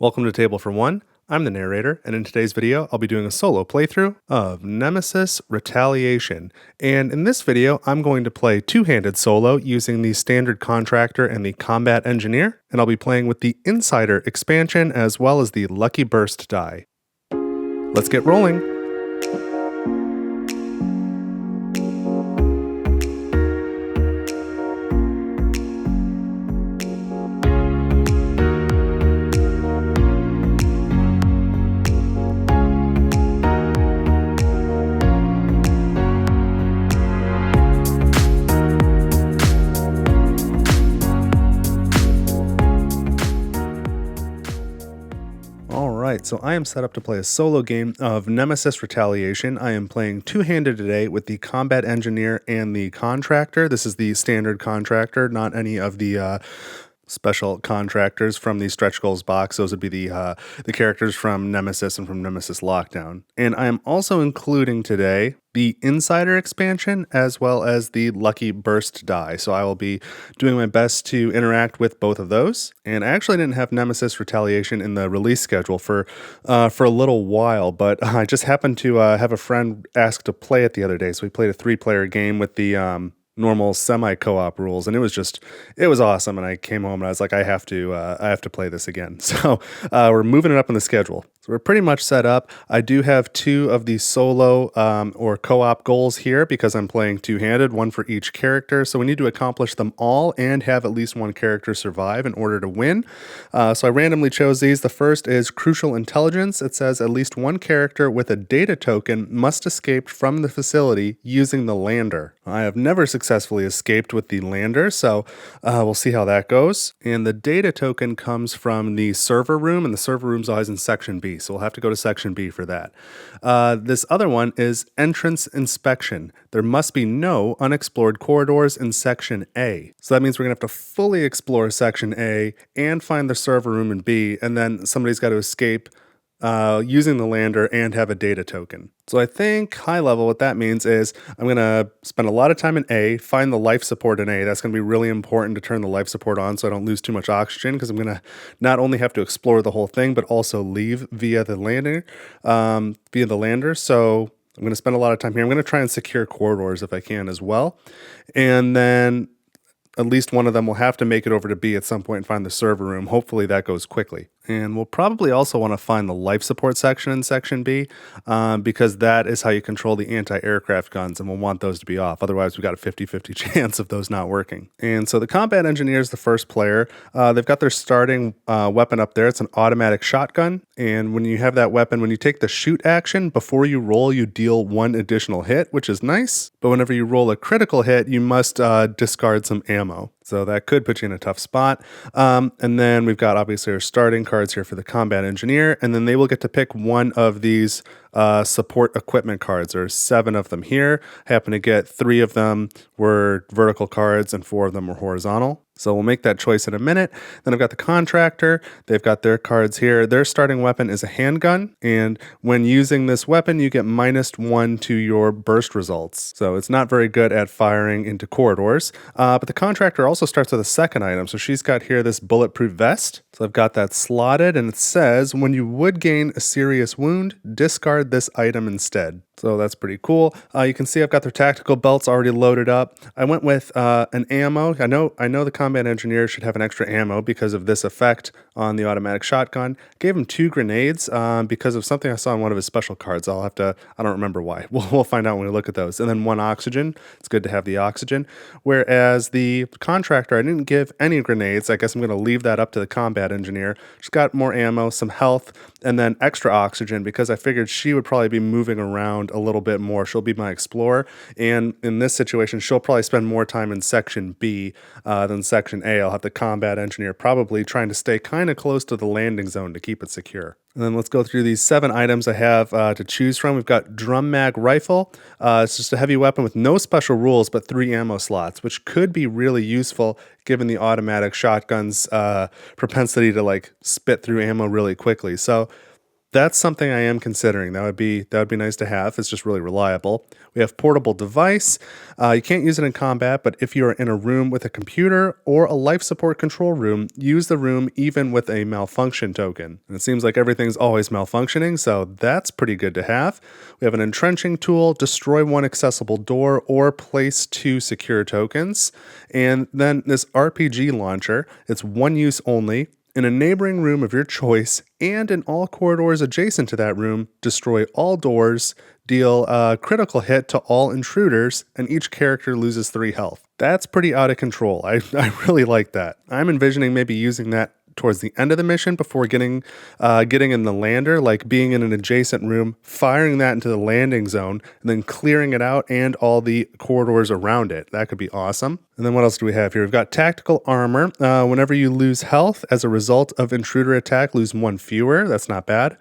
Welcome to Table for One. I'm the narrator, and in today's video, I'll be doing a solo playthrough of Nemesis Retaliation. And in this video, I'm going to play two-handed solo using the standard Contractor and the Combat Engineer, and I'll be playing with the Insider expansion as well as the Lucky Burst die. Let's get rolling. So I am set up to play a solo game of Nemesis Retaliation. I am playing two-handed today with the Combat Engineer and the Contractor. This is the standard Contractor, not any of the special contractors from the stretch goals box. Those would be the characters from Nemesis and from Nemesis Lockdown. And I am also including today the Insider expansion as well as the Lucky Burst die. So I will be doing my best to interact with both of those. And I actually didn't have Nemesis Retaliation in the release schedule for a little while, but I just happened to have a friend ask to play it the other day. So we played a 3-player game with the normal semi-co-op rules, and it was awesome. And I came home and I was like, I have to play this again. So we're moving it up on the schedule. So we're pretty much set up. I do have 2 of the solo or co-op goals here because I'm playing two-handed, one for each character. So we need to accomplish them all and have at least one character survive in order to win. So I randomly chose these. The first is Crucial Intelligence. It says at least one character with a data token must escape from the facility using the lander. I have never successfully escaped with the lander, so we'll see how that goes. And the data token comes from the server room, and the server room's always in Section B, so we'll have to go to Section B for that. This other one is Entrance Inspection. There must be no unexplored corridors in Section A. So that means we're going to have to fully explore Section A and find the server room in B, and then somebody's got to escape using the lander and have a data token. So I think high level what that means is I'm going to spend a lot of time in A, find the life support in A. That's going to be really important to turn the life support on so I don't lose too much oxygen, because I'm going to not only have to explore the whole thing, but also leave via the lander. So I'm going to spend a lot of time here. I'm going to try and secure corridors if I can as well. And then at least one of them will have to make it over to B at some point and find the server room. Hopefully that goes quickly. And we'll probably also want to find the life support section in Section B because that is how you control the anti-aircraft guns, and we'll want those to be off. Otherwise, we've got a 50-50 chance of those not working. And so the Combat Engineer is the first player. They've got their starting weapon up there. It's an automatic shotgun. And when you have that weapon, when you take the shoot action, before you roll, you deal 1 additional hit, which is nice. But whenever you roll a critical hit, you must discard some ammo. So that could put you in a tough spot. And then we've got obviously our starting cards here for the Combat Engineer, and then they will get to pick one of these support equipment cards. There's 7 of them here. Happen to get 3 of them were vertical cards and 4 of them were horizontal. So we'll make that choice in a minute. Then I've got the Contractor. They've got their cards here. Their starting weapon is a handgun. And when using this weapon, you get -1 to your burst results. So it's not very good at firing into corridors. But the Contractor also starts with a second item. So she's got here this bulletproof vest. So I've got that slotted, and it says when you would gain a serious wound, discard this item instead. So that's pretty cool. You can see I've got their tactical belts already loaded up. I went with an ammo. I know the Combat Engineer should have an extra ammo because of this effect on the automatic shotgun. Gave him 2 grenades because of something I saw in one of his special cards. I don't remember why. We'll find out when we look at those. And then 1 oxygen. It's good to have the oxygen. Whereas the Contractor, I didn't give any grenades. I guess I'm going to leave that up to the Combat Engineer. She's got more ammo, some health, and then extra oxygen because I figured she would probably be moving around a little bit more. She'll be my explorer, and in this situation, she'll probably spend more time in Section B than Section A. I'll have the Combat Engineer probably trying to stay kind of close to the landing zone to keep it secure. And then let's go through these 7 items I have to choose from. We've got Drum Mag Rifle. It's just a heavy weapon with no special rules, but 3 ammo slots, which could be really useful given the automatic shotgun's propensity to like spit through ammo really quickly. So That's something I am considering. That would be nice to have. It's just really reliable. We have portable device. You can't use it in combat, but if you are in a room with a computer or a life support control room, use the room even with a malfunction token. And it seems like everything's always malfunctioning, so that's pretty good to have. We have an entrenching tool, destroy one accessible door or place 2 secure tokens. And then this RPG launcher, it's one use only. In a neighboring room of your choice and in all corridors adjacent to that room, destroy all doors, deal a critical hit to all intruders, and each character loses 3 health. That's pretty out of control. I really like that. I'm envisioning maybe using that towards the end of the mission before getting in the lander, like being in an adjacent room, firing that into the landing zone, and then clearing it out and all the corridors around it. That could be awesome. And then what else do we have here? We've got tactical armor. Whenever you lose health as a result of intruder attack, lose 1 fewer. That's not bad.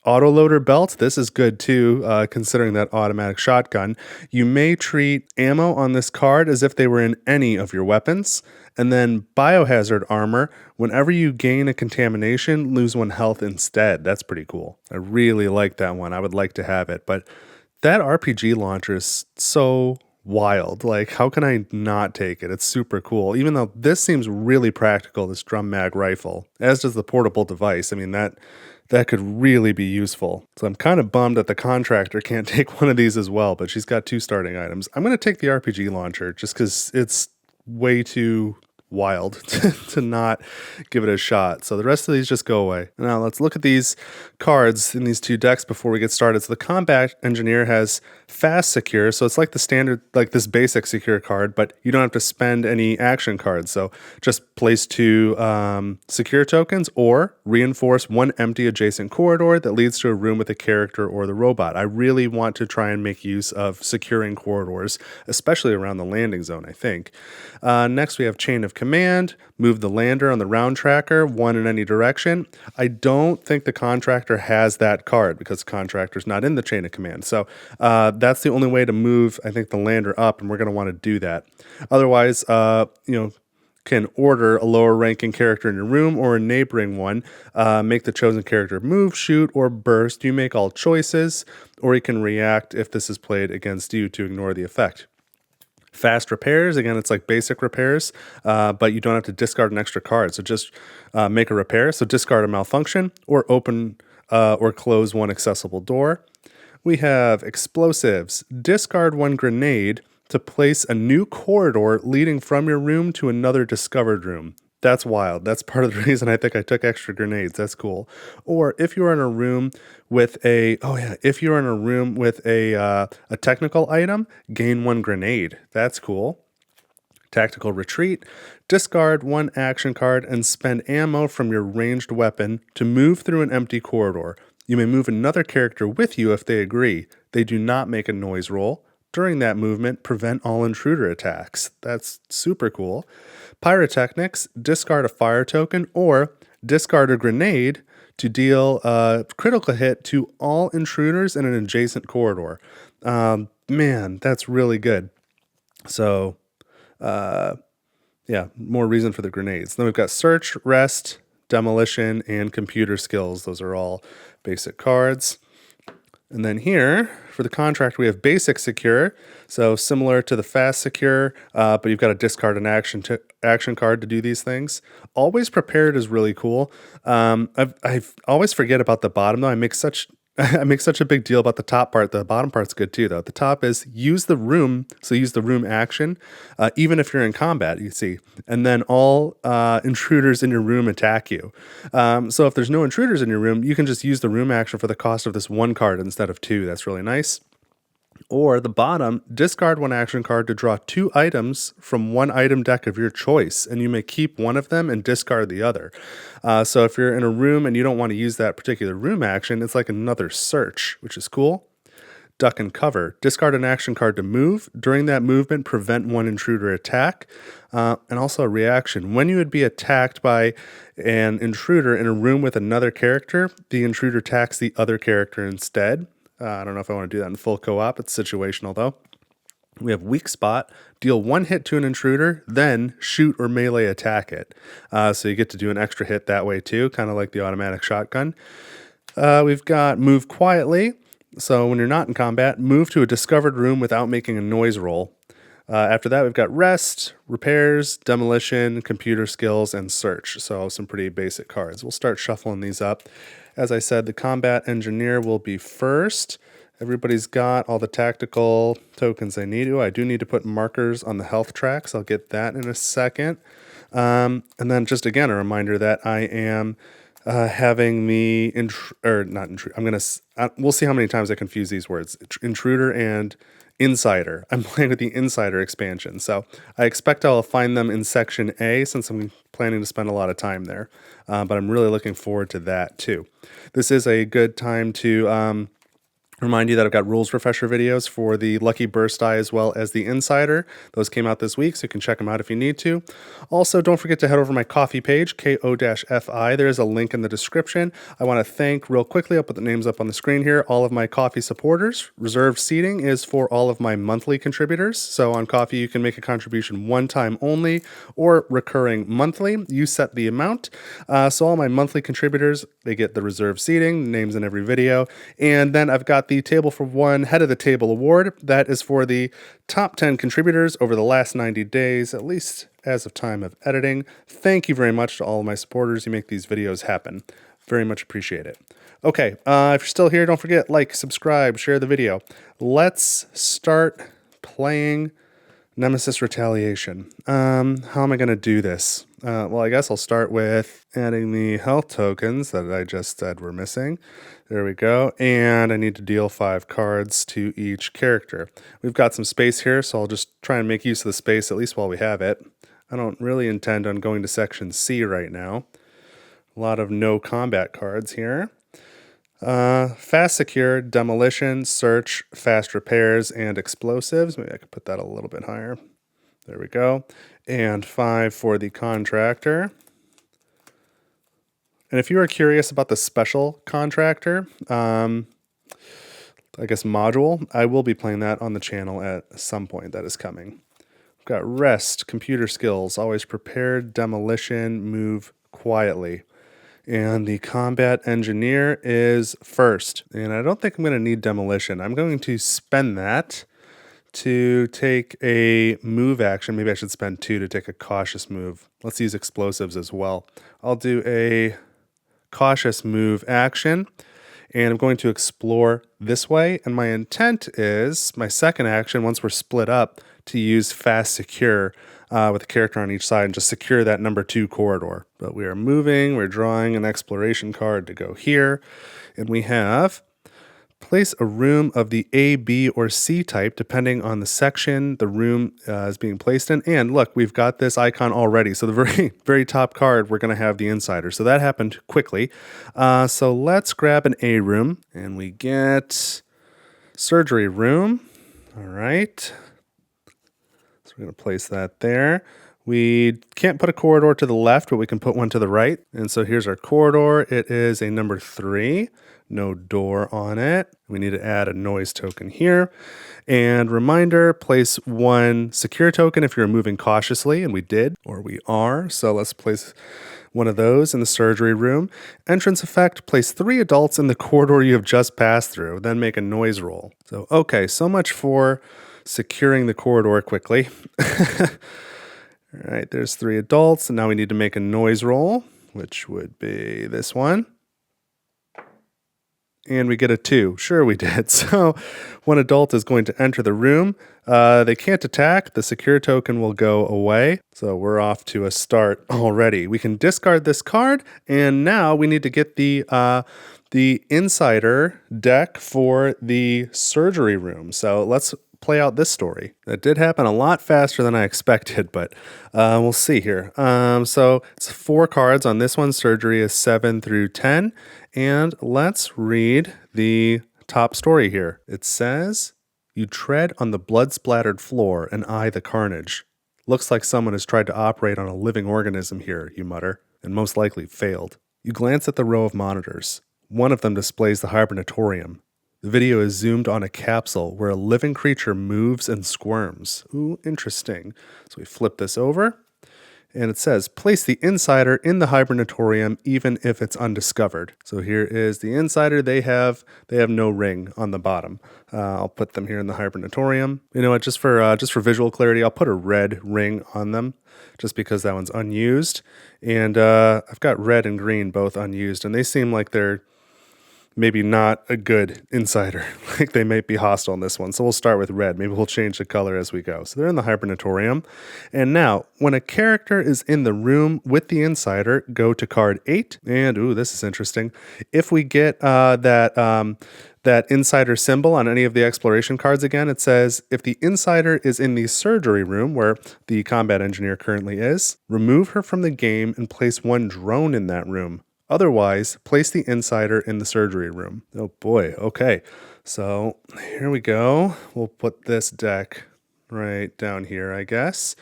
Autoloader belt, this is good too, considering that automatic shotgun. You may treat ammo on this card as if they were in any of your weapons. And then biohazard armor, whenever you gain a contamination, lose 1 health instead. That's pretty cool. I really like that one. I would like to have it. But that RPG launcher is so wild. Like, how can I not take it? It's super cool. Even though this seems really practical, this drum mag rifle, as does the portable device. I mean, that could really be useful. So I'm kind of bummed that the Contractor can't take one of these as well, but she's got 2 starting items. I'm going to take the RPG launcher just because it's way too wild to not give it a shot. So the rest of these just go away. Now let's look at these cards in these 2 decks before we get started. So the Combat Engineer has fast secure, so it's like the standard, like this basic secure card, but you don't have to spend any action cards. So just place 2 secure tokens or reinforce 1 empty adjacent corridor that leads to a room with a character or the robot. I really want to try and make use of securing corridors, especially around the landing zone, I think. Next we have Chain of Command, move the lander on the round tracker, 1 in any direction. I don't think the Contractor has that card because the Contractor's not in the Chain of Command. So that's the only way to move, I think, the lander up, and we're going to want to do that. Otherwise, can order a lower ranking character in your room or a neighboring one, make the chosen character move, shoot, or burst. You make all choices, or you can react if this is played against you to ignore the effect. Fast repairs, again, it's like basic repairs, but you don't have to discard an extra card. So just make a repair. So discard a malfunction or open or close 1 accessible door. We have explosives. Discard 1 grenade to place a new corridor leading from your room to another discovered room. That's wild. That's part of the reason I think I took extra grenades. That's cool. Or if you're in a room with a technical item, gain 1 grenade. That's cool. Tactical retreat. Discard 1 action card and spend ammo from your ranged weapon to move through an empty corridor. You may move another character with you if they agree. They do not make a noise roll. During that movement, prevent all intruder attacks. That's super cool. Pyrotechnics, discard a fire token or discard a grenade to deal a critical hit to all intruders in an adjacent corridor. Man, that's really good. So, more reason for the grenades. Then we've got search, rest, demolition, and computer skills. Those are all basic cards. And then here, for the Contractor, we have basic secure. So similar to the fast secure, but you've got to discard an action card to do these things. Always prepared is really cool. I always forget about the bottom, though. I make such a big deal about the top part. The bottom part's good too, though. The top is use the room. So use the room action, even if you're in combat, you see. And then all intruders in your room attack you. So if there's no intruders in your room, you can just use the room action for the cost of this 1 card instead of 2. That's really nice. Or the bottom, discard 1 action card to draw 2 items from 1 item deck of your choice, and you may keep one of them and discard the other. So if you're in a room and you don't want to use that particular room action, it's like another search, which is cool. Duck and cover. Discard an action card to move. During that movement, prevent 1 intruder attack. And also a reaction. When you would be attacked by an intruder in a room with another character, the intruder attacks the other character instead. I don't know if I want to do that in full co-op. It's situational, though. We have weak spot. Deal 1 hit to an intruder, then shoot or melee attack it. So you get to do an extra hit that way, too, kind of like the automatic shotgun. We've got move quietly. So when you're not in combat, move to a discovered room without making a noise roll. After that, we've got rest, repairs, demolition, computer skills, and search. So some pretty basic cards. We'll start shuffling these up. As I said, the combat engineer will be first. Everybody's got all the tactical tokens they need to. I do need to put markers on the health tracks. I'll get that in a second. And then just again, a reminder that I am having the we'll see how many times I confuse these words. Intruder and Insider. I'm playing with the Insider expansion, so I expect I'll find them in Section A since I'm planning to spend a lot of time there. But I'm really looking forward to that too. This is a good time to remind you that I've got rules refresher videos for the Lucky Burst Die as well as the Insider. Those came out this week, so you can check them out if you need to. Also, don't forget to head over to my coffee page, ko-fi. There is a link in the description. I want to thank real quickly, I'll put the names up on the screen here, all of my coffee supporters. Reserved seating is for all of my monthly contributors. So on Coffee, you can make a contribution one time only or recurring monthly. You set the amount. So all my monthly contributors, they get the reserved seating, names in every video. And then I've got the Table for One Head of the Table Award. That is for the top 10 contributors over the last 90 days, at least as of time of editing. Thank you very much to all of my supporters. You make these videos happen. Very much appreciate it. Okay, if you're still here, don't forget, like, subscribe, share the video. Let's start playing Nemesis Retaliation. How am I going to do this? Well, I guess I'll start with adding the health tokens that I just said were missing. There we go. And I need to deal 5 cards to each character. We've got some space here, so I'll just try and make use of the space, at least while we have it. I don't really intend on going to Section C right now. A lot of no combat cards here. Fast secure, demolition, search, fast repairs, and explosives. Maybe I could put that a little bit higher. There we go. And 5 for the contractor. And if you are curious about the special contractor, I guess module, I will be playing that on the channel at some point. That is coming. We've got rest, computer skills, always prepared, demolition, move quietly. And the combat engineer is first. And I don't think I'm going to need demolition. I'm going to spend that to take a move action. Maybe I should spend 2 to take a cautious move. Let's use explosives as well. I'll do a cautious move action, and I'm going to explore this way. And my intent is, my second action, once we're split up, to use fast secure with a character on each side and just secure that number 2 corridor. But we are moving, we're drawing an exploration card to go here, and we have place a room of the A, B, or C type, depending on the section the room is being placed in. And look, we've got this icon already. So the very, very top card, we're going to have the Insider. So that happened quickly. So let's grab an A room, and we get surgery room. All right. So we're going to place that there. We can't put a corridor to the left, but we can put one to the right. And so here's our corridor. It is a number 3. No door on it. We need to add a noise token here. And reminder, place 1 secure token if you're moving cautiously, and we did, or we are. So let's place one of those in the surgery room. Entrance effect, place 3 adults in the corridor you have just passed through, then make a noise roll. So, okay, so much for securing the corridor quickly. All right, there's 3 adults, and now we need to make a noise roll, which would be this one. And we get a 2. Sure we did. So 1 adult is going to enter the room. They can't attack. The secure token will go away. So we're off to a start already. We can discard this card, and now we need to get the Insider deck for the surgery room. So let's play out this story. That did happen a lot faster than I expected, but we'll see here. So it's 4 cards on this one. Surgery is 7 through 10. And let's read the top story here. It says, "You tread on the blood-splattered floor and eye the carnage. Looks like someone has tried to operate on a living organism here," you mutter, and most likely failed. You glance at the row of monitors. One of them displays the hibernatorium. The video is zoomed on a capsule where a living creature moves and squirms. Ooh, interesting. So we flip this over, And it says, place the insider in the hibernatorium even if it's undiscovered. So here is the insider. They have no ring on the bottom. I'll put them here in the hibernatorium. You know what, just for visual clarity, I'll put a red ring on them just because that one's unused. And I've got red and green both unused, and they seem like they're maybe not a good insider. Like they might be hostile in this one. So we'll start with red. Maybe we'll change the color as we go. So they're in the hibernatorium. And now, when a character is in the room with the insider, go to card 8. And, ooh, this is interesting. If we get that insider symbol on any of the exploration cards again, it says, if the insider is in the surgery room where the combat engineer currently is, remove her from the game and place one drone in that room. Otherwise, place the insider in the surgery room. Oh boy, okay. So here we go. We'll put this deck right down here, I guess.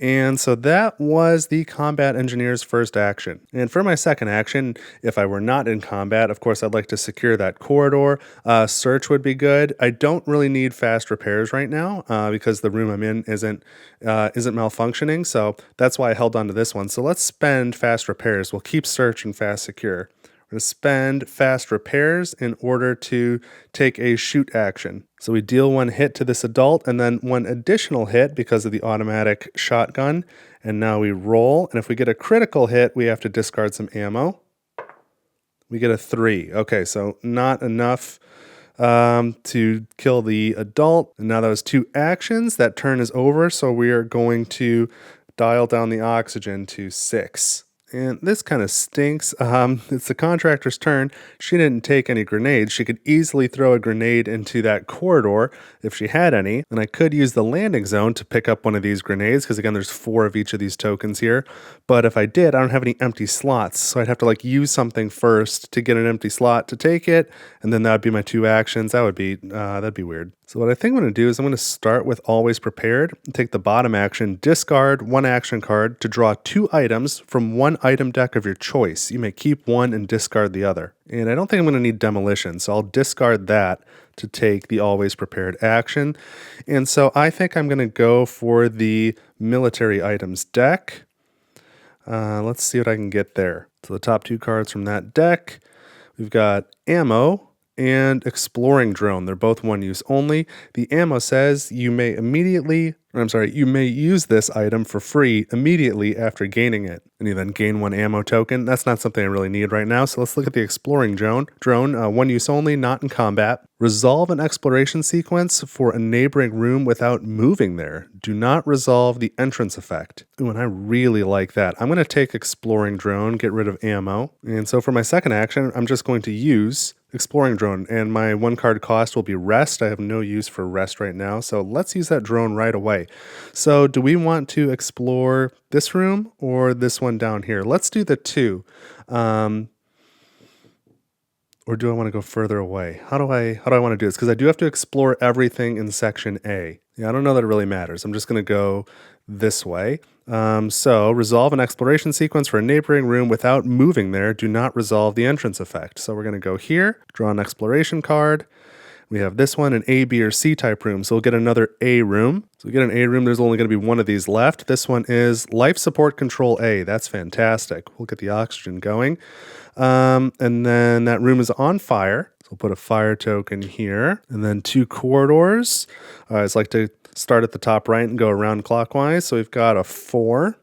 And so that was the combat engineer's first action. And for my second action, if I were not in combat, of course, I'd like to secure that corridor. Search would be good. I don't really need fast repairs right now because the room I'm in isn't malfunctioning. So that's why I held on to this one. So let's spend fast repairs. We'll keep search and fast secure. We're going to spend fast repairs in order to take a shoot action. So we deal one hit to this adult and then one additional hit because of the automatic shotgun. And now we roll. And if we get a critical hit, we have to discard some ammo. We get a 3. Okay, so not enough to kill the adult. And now that was 2 actions. That turn is over. So we are going to dial down the oxygen to 6. And this kind of stinks. It's the contractor's turn. She didn't take any grenades. She could easily throw a grenade into that corridor if she had any. And I could use the landing zone to pick up one of these grenades because, again, there's 4 of each of these tokens here. But if I did, I don't have any empty slots. So I'd have to use something first to get an empty slot to take it. And then that would be my 2 actions. That'd be weird. So what I think I'm going to do is I'm going to start with Always Prepared, take the bottom action, discard 1 action card to draw 2 items from 1 item deck of your choice. You may keep 1 and discard the other. And I don't think I'm going to need Demolition, so I'll discard that to take the Always Prepared action. And so I think I'm going to go for the Military Items deck. Let's see what I can get there. So the top 2 cards from that deck, we've got Ammo and Exploring Drone. They're both 1 use only. The ammo says you may use this item for free immediately after gaining it. And you then gain 1 ammo token. That's not something I really need right now. So let's look at the Exploring Drone. 1 use only, not in combat. Resolve an exploration sequence for a neighboring room without moving there. Do not resolve the entrance effect. Ooh, and I really like that. I'm going to take Exploring Drone, get rid of ammo. And so for my second action, I'm just going to use Exploring Drone, and my 1 card cost will be Rest. I have no use for Rest right now, so let's use that drone right away. So do we want to explore this room or this one down here? Let's do the 2. Or do I want to go further away? How do I want to do this? Because I do have to explore everything in section A. Yeah, I don't know that it really matters. I'm just going to go this way. So resolve an exploration sequence for a neighboring room without moving there. Do not resolve the entrance effect. So we're going to go here, draw an exploration card. We have this one, an A, B, or C type room. So we'll get another A room. So we get an A room. There's only going to be 1 of these left. This one is Life Support Control A. That's fantastic. We'll get the oxygen going. And then that room is on fire. So we'll put a fire token here. And then 2 corridors. I always like to start at the top right and go around clockwise. So we've got a 4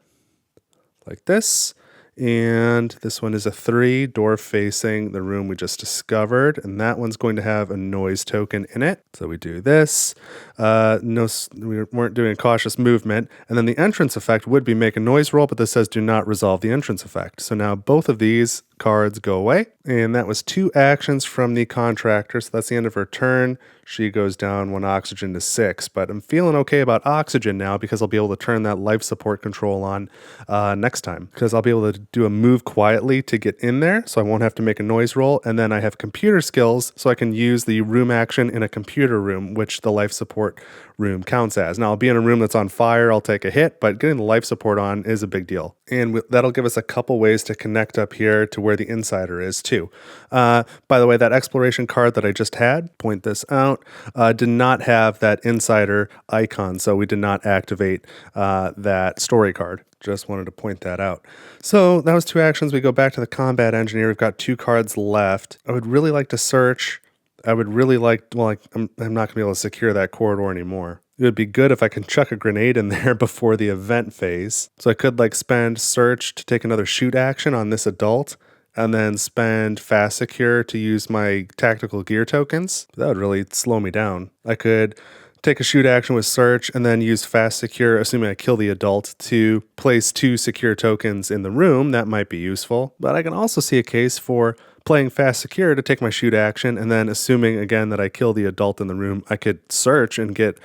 like this. And this one is a 3, door facing the room we just discovered. And that one's going to have a noise token in it. So we do this. We weren't doing a cautious movement. And then the entrance effect would be make a noise roll, but this says do not resolve the entrance effect. So now both of these cards go away. And that was 2 actions from the contractor. So that's the end of her turn. She goes down 1 oxygen to 6. But I'm feeling okay about oxygen now because I'll be able to turn that life support control on next time. Because I'll be able to do a move quietly to get in there. So I won't have to make a noise roll. And then I have computer skills so I can use the room action in a computer room, which the life support room counts as. Now I'll be in a room that's on fire. I'll take a hit, but getting the life support on is a big deal. And that'll give us a couple ways to connect up here to where the insider is too. By the way, that exploration card that I just had, point this out. account did not have that insider icon, so we did not activate that story card. Just wanted to point that out. So that was 2 actions. We go back to the combat engineer. We've got 2 cards left. I would really like to search. I would really like, well, I'm not going to be able to secure that corridor anymore. It would be good if I can chuck a grenade in there before the event phase. So I could like spend search to take another shoot action on this adult, and then spend fast secure to use my tactical gear tokens. That would really slow me down. I could take a shoot action with search and then use fast secure, assuming I kill the adult, to place 2 secure tokens in the room. That might be useful. But I can also see a case for playing fast secure to take my shoot action, and then assuming again that I kill the adult in the room, I could search and get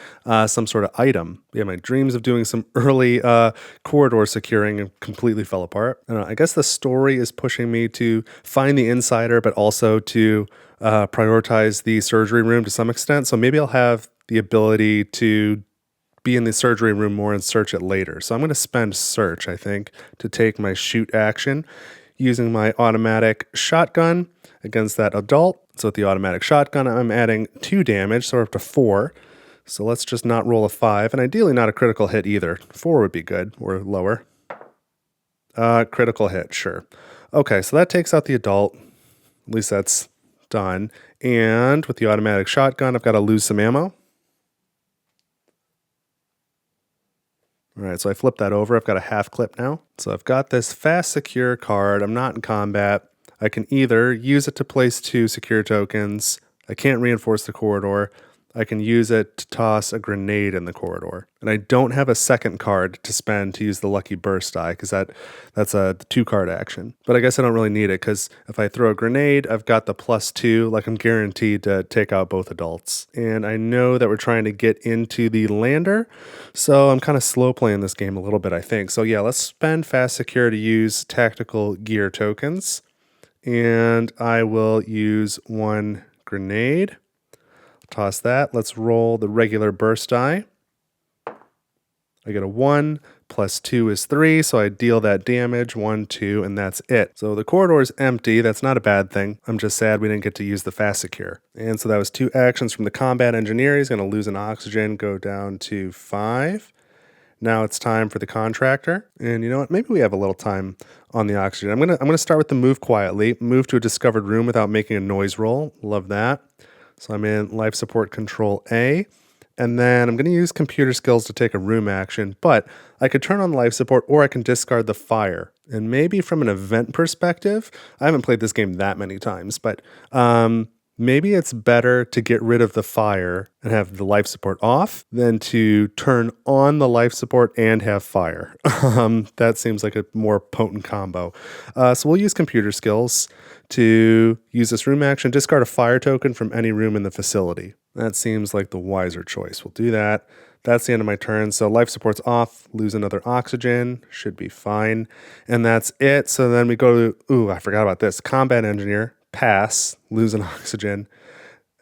some sort of item. Yeah, my dreams of doing some early corridor securing completely fell apart. I guess the story is pushing me to find the insider, but also to prioritize the surgery room to some extent. So maybe I'll have the ability to be in the surgery room more and search it later. So I'm going to spend search, I think, to take my shoot action, using my automatic shotgun against that adult. So with the automatic shotgun, I'm adding 2 damage, so we're up to 4. So let's just not roll a 5, and ideally not a critical hit either. 4 would be good, or lower. Critical hit, sure. Okay, so that takes out the adult. At least that's done. And with the automatic shotgun, I've got to lose some ammo. All right, so I flipped that over. I've got a half clip now. So I've got this fast secure card. I'm not in combat. I can either use it to place 2 secure tokens. I can't reinforce the corridor. I can use it to toss a grenade in the corridor. And I don't have a second card to spend to use the lucky burst die, because that's a 2-card action. But I guess I don't really need it, because if I throw a grenade, I've got the +2, like I'm guaranteed to take out both adults. And I know that we're trying to get into the lander, so I'm kind of slow playing this game a little bit, I think. So yeah, let's spend fast secure to use tactical gear tokens. And I will use 1 grenade. Toss that. Let's roll the regular burst die. I get a 1, +2 is 3, so I deal that damage, 1, 2, and that's it. So the corridor is empty. That's not a bad thing. I'm just sad we didn't get to use the fast secure. And so that was 2 actions from the combat engineer. He's going to lose an oxygen, go down to 5. Now it's time for the contractor. And you know what? Maybe we have a little time on the oxygen. I'm gonna start with the move quietly. Move to a discovered room without making a noise roll. Love that. So I'm in life support control A, and then I'm going to use computer skills to take a room action, but I could turn on life support or I can discard the fire. And maybe from an event perspective, I haven't played this game that many times, but maybe it's better to get rid of the fire and have the life support off than to turn on the life support and have fire. That seems like a more potent combo. So we'll use computer skills to use this room action, discard a fire token from any room in the facility. That seems like the wiser choice. We'll do that. That's the end of my turn. So life support's off, lose another oxygen, should be fine. And that's it. So then we go to, I forgot about this. Combat engineer, pass, lose an oxygen.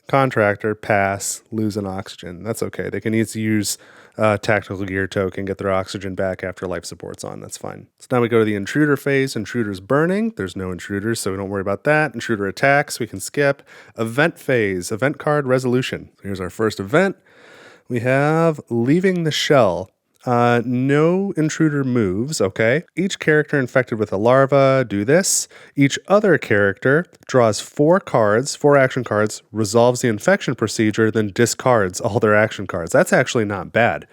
Contractor, pass, lose an oxygen. That's okay. They can each use tactical gear token, get their oxygen back after life support's on. That's fine. So now we go to the intruder phase. Intruder's burning. There's no intruders, so we don't worry about that. Intruder attacks, we can skip. Event phase, event card resolution. So here's our first event. We have leaving the shell. No intruder moves, okay? Each character infected with a larva, do this. Each other character draws 4 cards, 4 action cards, resolves the infection procedure, then discards all their action cards. That's actually not bad,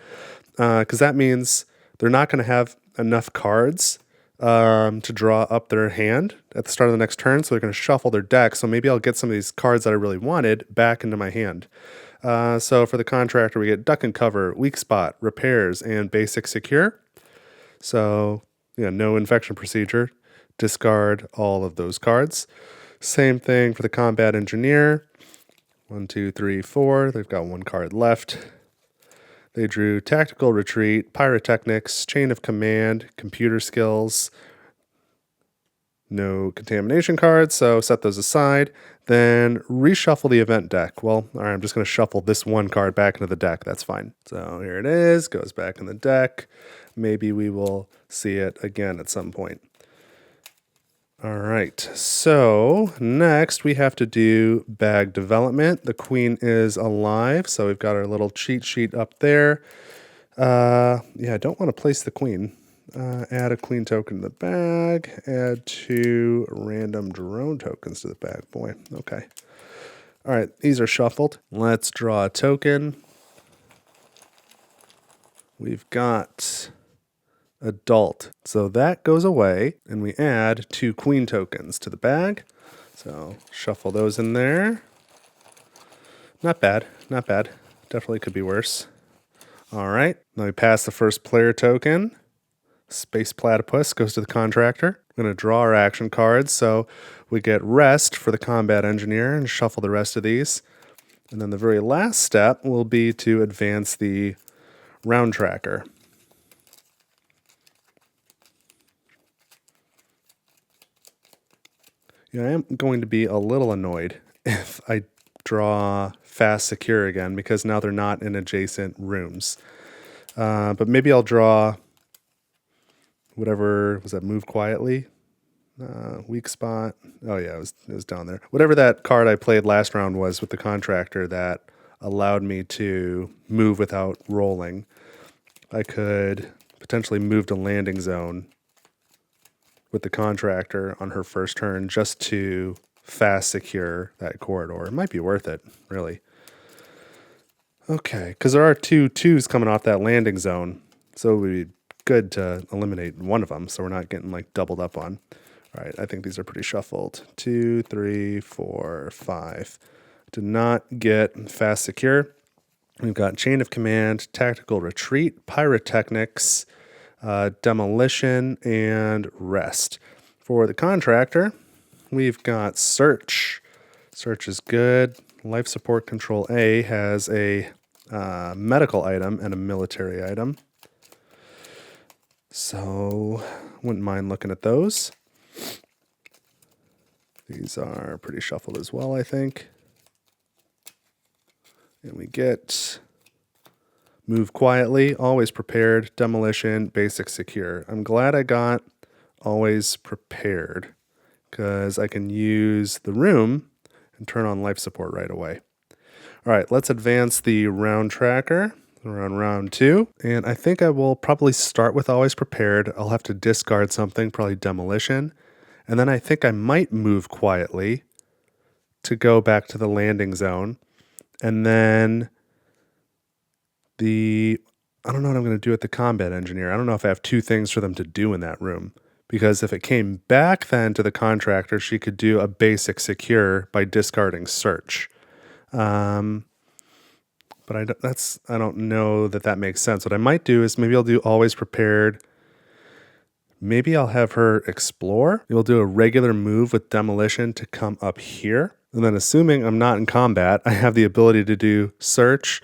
because that means they're not going to have enough cards to draw up their hand at the start of the next turn, so they're going to shuffle their deck, so maybe I'll get some of these cards that I really wanted back into my hand. So for the contractor, we get duck and cover, weak spot, repairs, and basic secure. So, no infection procedure. Discard all of those cards. Same thing for the combat engineer. 1, 2, 3, 4. They've got 1 card left. They drew tactical retreat, pyrotechnics, chain of command, computer skills. No contamination cards, so set those aside. Then reshuffle the event deck. Well, all right, I'm just going to shuffle this 1 card back into the deck. That's fine. So here it is, goes back in the deck. Maybe we will see it again at some point. All right, so next we have to do bag development. The queen is alive, so we've got our little cheat sheet up there. Yeah, I don't want to place the queen. Add a queen token to the bag. Add 2 random drone tokens to the bag. Boy, okay. All right, these are shuffled. Let's draw a token. We've got adult. So that goes away, and we add 2 queen tokens to the bag. So shuffle those in there. Not bad, not bad. Definitely could be worse. All right, now we pass the first player token. Space Platypus goes to the Contractor. I'm going to draw our action cards, so we get rest for the Combat Engineer and shuffle the rest of these. And then the very last step will be to advance the Round Tracker. Yeah, I am going to be a little annoyed if I draw Fast Secure again, because now they're not in adjacent rooms. But maybe I'll draw whatever, was that Move Quietly? Weak Spot. Oh yeah, it was down there. Whatever that card I played last round was with the Contractor that allowed me to move without rolling. I could potentially move to Landing Zone with the Contractor on her first turn just to fast secure that corridor. It might be worth it, really. Okay, because there are 2 2s coming off that Landing Zone, so it would be good to eliminate one of them so we're not getting like doubled up on. All right, I think these are pretty shuffled. 2, 3, 4, 5. Did not get fast secure. We've got Chain of Command, Tactical Retreat, Pyrotechnics, Demolition, and Rest. For the Contractor, we've got Search. Search is good. Life Support Control A has a medical item and a military item. So, wouldn't mind looking at those. These are pretty shuffled as well, I think. And we get Move Quietly, Always Prepared, Demolition, Basic Secure. I'm glad I got Always Prepared because I can use the room and turn on life support right away. All right, let's advance the Round Tracker. We're on round 2, and I think I will probably start with Always Prepared. I'll have to discard something, probably Demolition, and then I think I might Move Quietly to go back to the Landing Zone, and then I don't know what I'm going to do with the Combat Engineer. I don't know if I have 2 things for them to do in that room, because if it came back then to the Contractor, she could do a Basic Secure by discarding Search. But I don't know that makes sense. What I might do is maybe I'll do Always Prepared. Maybe I'll have her Explore. We'll do a regular move with Demolition to come up here. And then assuming I'm not in combat, I have the ability to do Search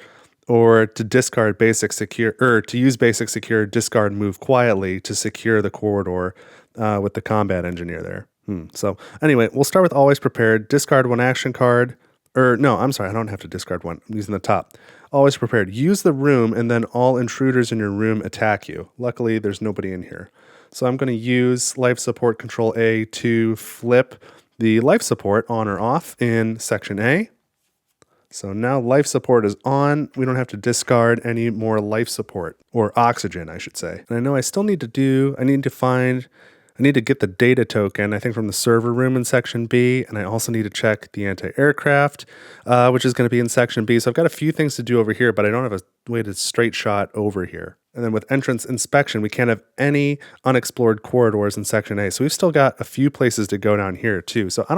or to discard Basic Secure, or to use Basic Secure, discard Move Quietly to secure the corridor with the Combat Engineer there. So anyway, we'll start with Always Prepared. Discard 1 action card. Or no, I'm sorry, I don't have to discard 1. I'm using the top. Always Prepared. Use the room and then all intruders in your room attack you. Luckily, there's nobody in here. So I'm going to use Life Support Control A to flip the life support on or off in Section A. So now life support is on. We don't have to discard any more life support, or oxygen, I should say. And I know I still need to I need to get the data token, I think from the server room in Section B, and I also need to check the anti-aircraft, which is going to be in Section B. So I've got a few things to do over here, but I don't have a way to straight shot over here. And then with entrance inspection, we can't have any unexplored corridors in Section A. So we've still got a few places to go down here too. So I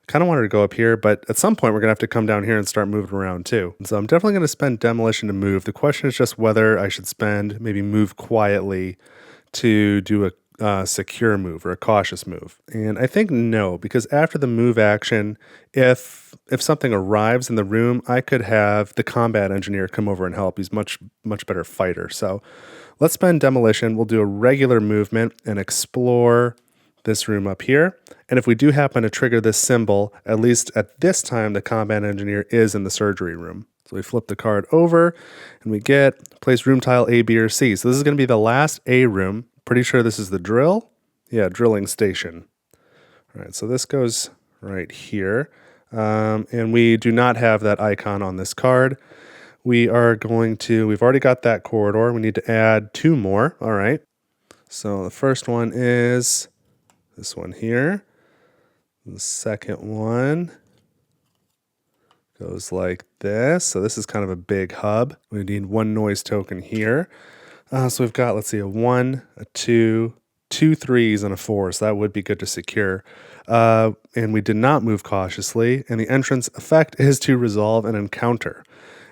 kind of wanted to go up here, but at some point we're going to have to come down here and start moving around too. And so I'm definitely going to spend Demolition to move. The question is just whether I should spend maybe Move Quietly to do a secure move or a cautious move. And I think no, because after the move action, if something arrives in the room, I could have the Combat Engineer come over and help. He's much better fighter. So let's spend Demolition. We'll do a regular movement and explore this room up here. And if we do happen to trigger this symbol, at least at this time, the Combat Engineer is in the surgery room. So we flip the card over and we get place room tile A, B, or C. So this is going to be the last A room. Pretty sure this is the drill. Yeah, drilling station. All right, so this goes right here. And we do not have that icon on this card. We've already got that corridor. We need to add 2 more. All right. So the first one is this one here. The second one goes like this. So this is kind of a big hub. We need 1 noise token here. So we've got, let's see, a 1, a 2, 2 3s, and a 4. So that would be good to secure. And we did not move cautiously. And the entrance effect is to resolve an encounter.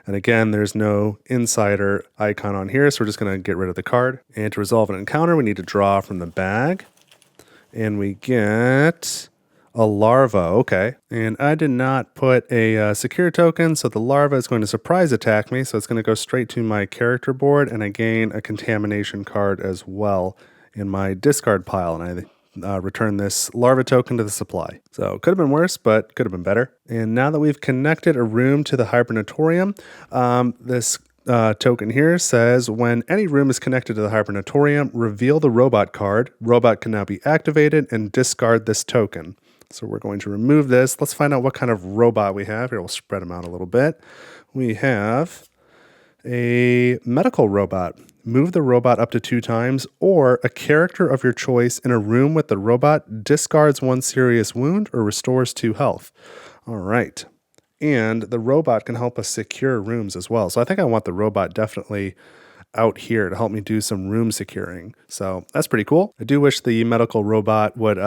And again, there's no insider icon on here, so we're just going to get rid of the card. And to resolve an encounter, we need to draw from the bag. And we get a larva. Okay. And I did not put a secure token, so the larva is going to surprise attack me. So it's going to go straight to my character board, and I gain a contamination card as well in my discard pile. And I return this larva token to the supply. So could have been worse, but could have been better. And now that we've connected a room to the hibernatorium, this token here says when any room is connected to the hibernatorium, reveal the robot card. Robot can now be activated and discard this token. So we're going to remove this. Let's find out what kind of robot we have. Here, we'll spread them out a little bit. We have a medical robot. Move the robot up to 2 times, or a character of your choice in a room with the robot discards 1 serious wound or restores 2 health. All right. And the robot can help us secure rooms as well. So I think I want the robot definitely out here to help me do some room securing. So that's pretty cool. I do wish the medical robot would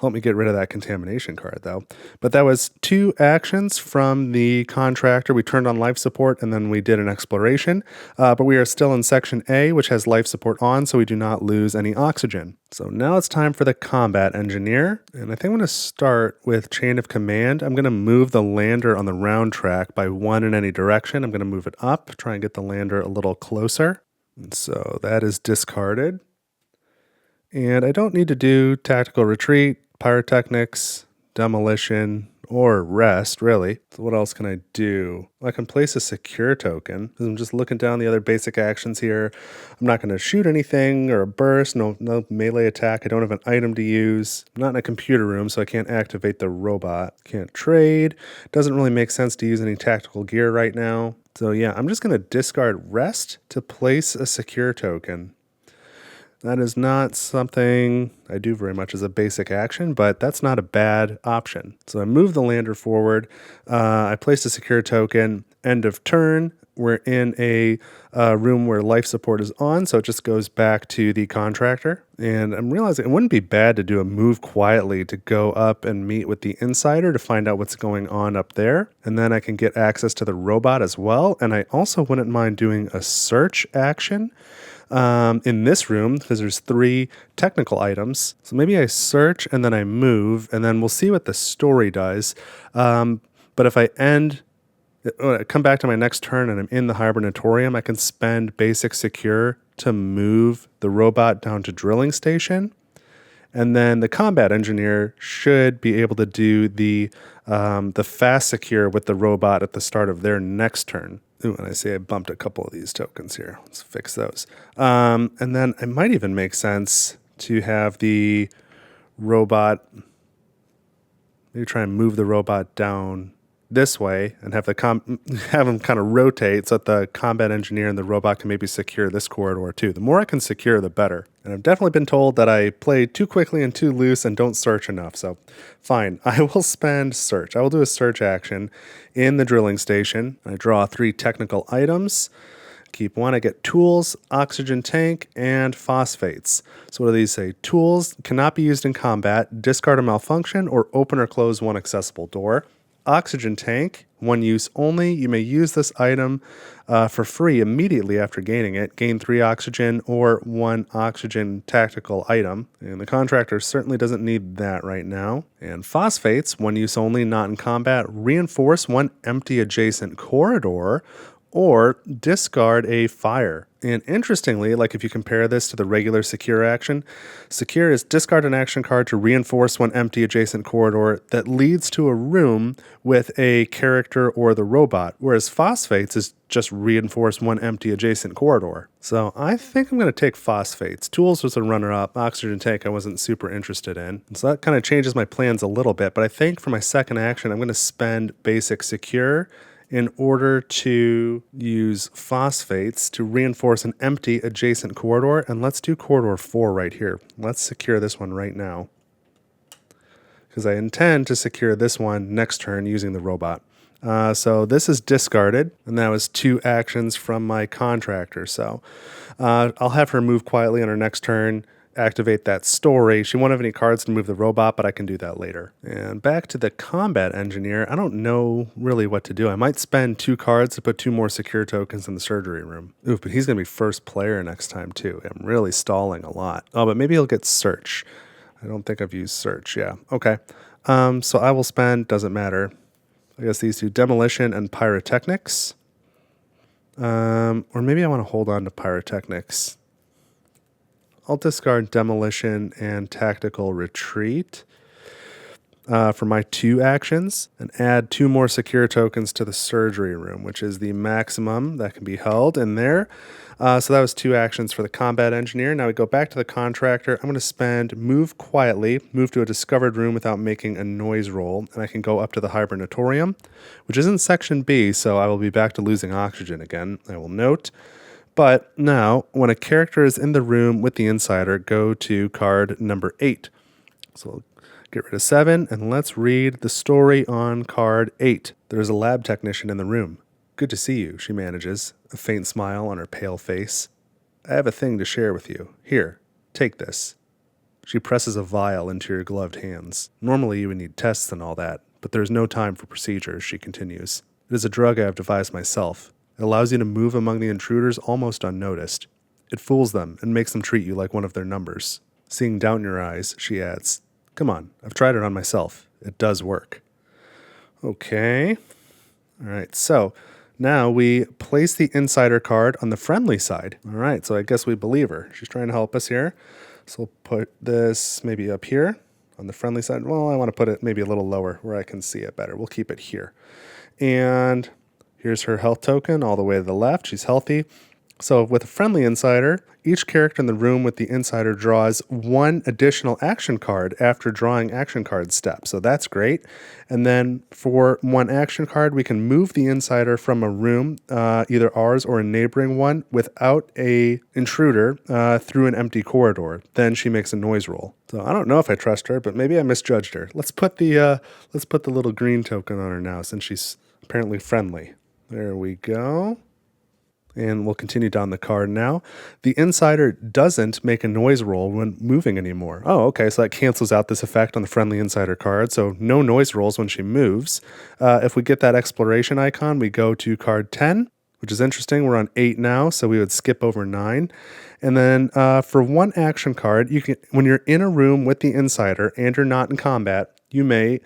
help me get rid of that contamination card, though. But that was 2 actions from the contractor. We turned on life support, and then we did an exploration. But we are still in Section A, which has life support on, so we do not lose any oxygen. So now it's time for the combat engineer. And I think I'm going to start with chain of command. I'm going to move the lander on the round track by 1 in any direction. I'm going to move it up, try and get the lander a little closer. And so that is discarded. And I don't need to do tactical retreat, pyrotechnics, demolition, or rest, really. So what else can I do? I can place a secure token. I'm just looking down the other basic actions here. I'm not going to shoot anything or a burst, no melee attack. I don't have an item to use. I'm not in a computer room, so I can't activate the robot. Can't trade. Doesn't really make sense to use any tactical gear right now. So yeah, I'm just going to discard rest to place a secure token. That is not something I do very much as a basic action, but that's not a bad option. So I move the lander forward. I placed a secure token. End of turn. We're in a room where life support is on, so it just goes back to the contractor. And I'm realizing it wouldn't be bad to do a move quietly to go up and meet with the insider to find out what's going on up there. And then I can get access to the robot as well. And I also wouldn't mind doing a search action in this room, because there's 3 technical items. So maybe I search and then I move, and then we'll see what the story does. But if I come back to my next turn and I'm in the hibernatorium, I can spend basic secure to move the robot down to drilling station. And then the combat engineer should be able to do the fast secure with the robot at the start of their next turn. Ooh, and I see I bumped a couple of these tokens here. Let's fix those. And then it might even make sense to have the robot, maybe try and move the robot down this way and have them kind of rotate so that the combat engineer and the robot can maybe secure this corridor too. The more I can secure, the better. And I've definitely been told that I play too quickly and too loose and don't search enough. So fine, I will spend search. I will do a search action in the drilling station. I draw 3 technical items. Keep 1. I get tools, oxygen tank, and phosphates. So what do these say? Tools cannot be used in combat, discard a malfunction, or open or close 1 accessible door. Oxygen tank, 1 use only. You may use this item for free immediately after gaining it. Gain 3 oxygen or 1 oxygen tactical item. And the contractor certainly doesn't need that right now. And phosphates, 1 use only, not in combat. Reinforce 1 empty adjacent corridor, or discard a fire. And interestingly, like if you compare this to the regular secure action, secure is discard an action card to reinforce 1 empty adjacent corridor that leads to a room with a character or the robot, whereas phosphates is just reinforce one empty adjacent corridor. So I think I'm going to take phosphates. Tools was a runner-up. Oxygen tank I wasn't super interested in. So that kind of changes my plans a little bit. But I think for my second action, I'm going to spend basic secure in order to use phosphates to reinforce an empty adjacent corridor. And let's do corridor 4 right here. Let's secure this one right now, because I intend to secure this one next turn using the robot. So this is discarded, and that was 2 actions from my contractor. So I'll have her move quietly on her next turn, activate that story. She won't have any cards to move the robot, but I can do that later. And back to the combat engineer. I don't know really what to do. I might spend 2 cards to put 2 more secure tokens in the surgery room. Oof, but he's going to be first player next time too. I'm really stalling a lot. Oh, but maybe he'll get search. I don't think I've used search. Yeah, okay. So I will spend, doesn't matter, I guess these 2, demolition and pyrotechnics. Or maybe I want to hold on to pyrotechnics. I'll discard demolition and tactical retreat for my 2 actions and add 2 more secure tokens to the surgery room, which is the maximum that can be held in there. So that was 2 actions for the combat engineer. Now we go back to the contractor. I'm going to spend move quietly, move to a discovered room without making a noise roll, and I can go up to the hibernatorium, which is in section B, so I will be back to losing oxygen again, I will note. But now, when a character is in the room with the insider, go to card number 8. So we'll get rid of 7, and let's read the story on card 8. There is a lab technician in the room. Good to see you, she manages, a faint smile on her pale face. I have a thing to share with you. Here, take this. She presses a vial into your gloved hands. Normally you would need tests and all that, but there is no time for procedures, she continues. It is a drug I have devised myself. It allows you to move among the intruders almost unnoticed. It fools them and makes them treat you like one of their numbers. Seeing doubt in your eyes, she adds, Come on, I've tried it on myself. It does work. Okay. All right, so now we place the insider card on the friendly side. All right, so I guess we believe her. She's trying to help us here. So we'll put this maybe up here on the friendly side. Well, I want to put it maybe a little lower where I can see it better. We'll keep it here. And here's her health token all the way to the left. She's healthy. So with a friendly insider, each character in the room with the insider draws 1 additional action card after drawing action card step. So that's great. And then for 1 action card, we can move the insider from a room, either ours or a neighboring one, without a intruder through an empty corridor. Then she makes a noise roll. So I don't know if I trust her, but maybe I misjudged her. Let's put the little green token on her now, since she's apparently friendly. There we go. And we'll continue down the card now. The insider doesn't make a noise roll when moving anymore. Oh, okay, so that cancels out this effect on the friendly insider card, so no noise rolls when she moves. If we get that exploration icon, we go to card 10, which is interesting. We're on 8 now, so we would skip over 9. And then for 1 action card, you can, when you're in a room with the insider and you're not in combat, you may,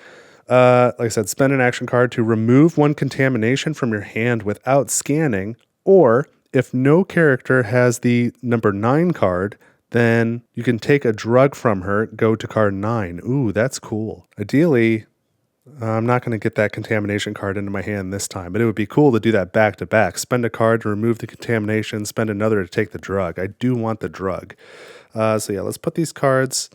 like I said, spend an action card to remove 1 contamination from your hand without scanning. Or if no character has the number 9 card, then you can take a drug from her, go to card 9. Ooh, that's cool. Ideally, I'm not going to get that contamination card into my hand this time, but it would be cool to do that back to back. Spend a card to remove the contamination, spend another to take the drug. I do want the drug. So yeah, let's put these cards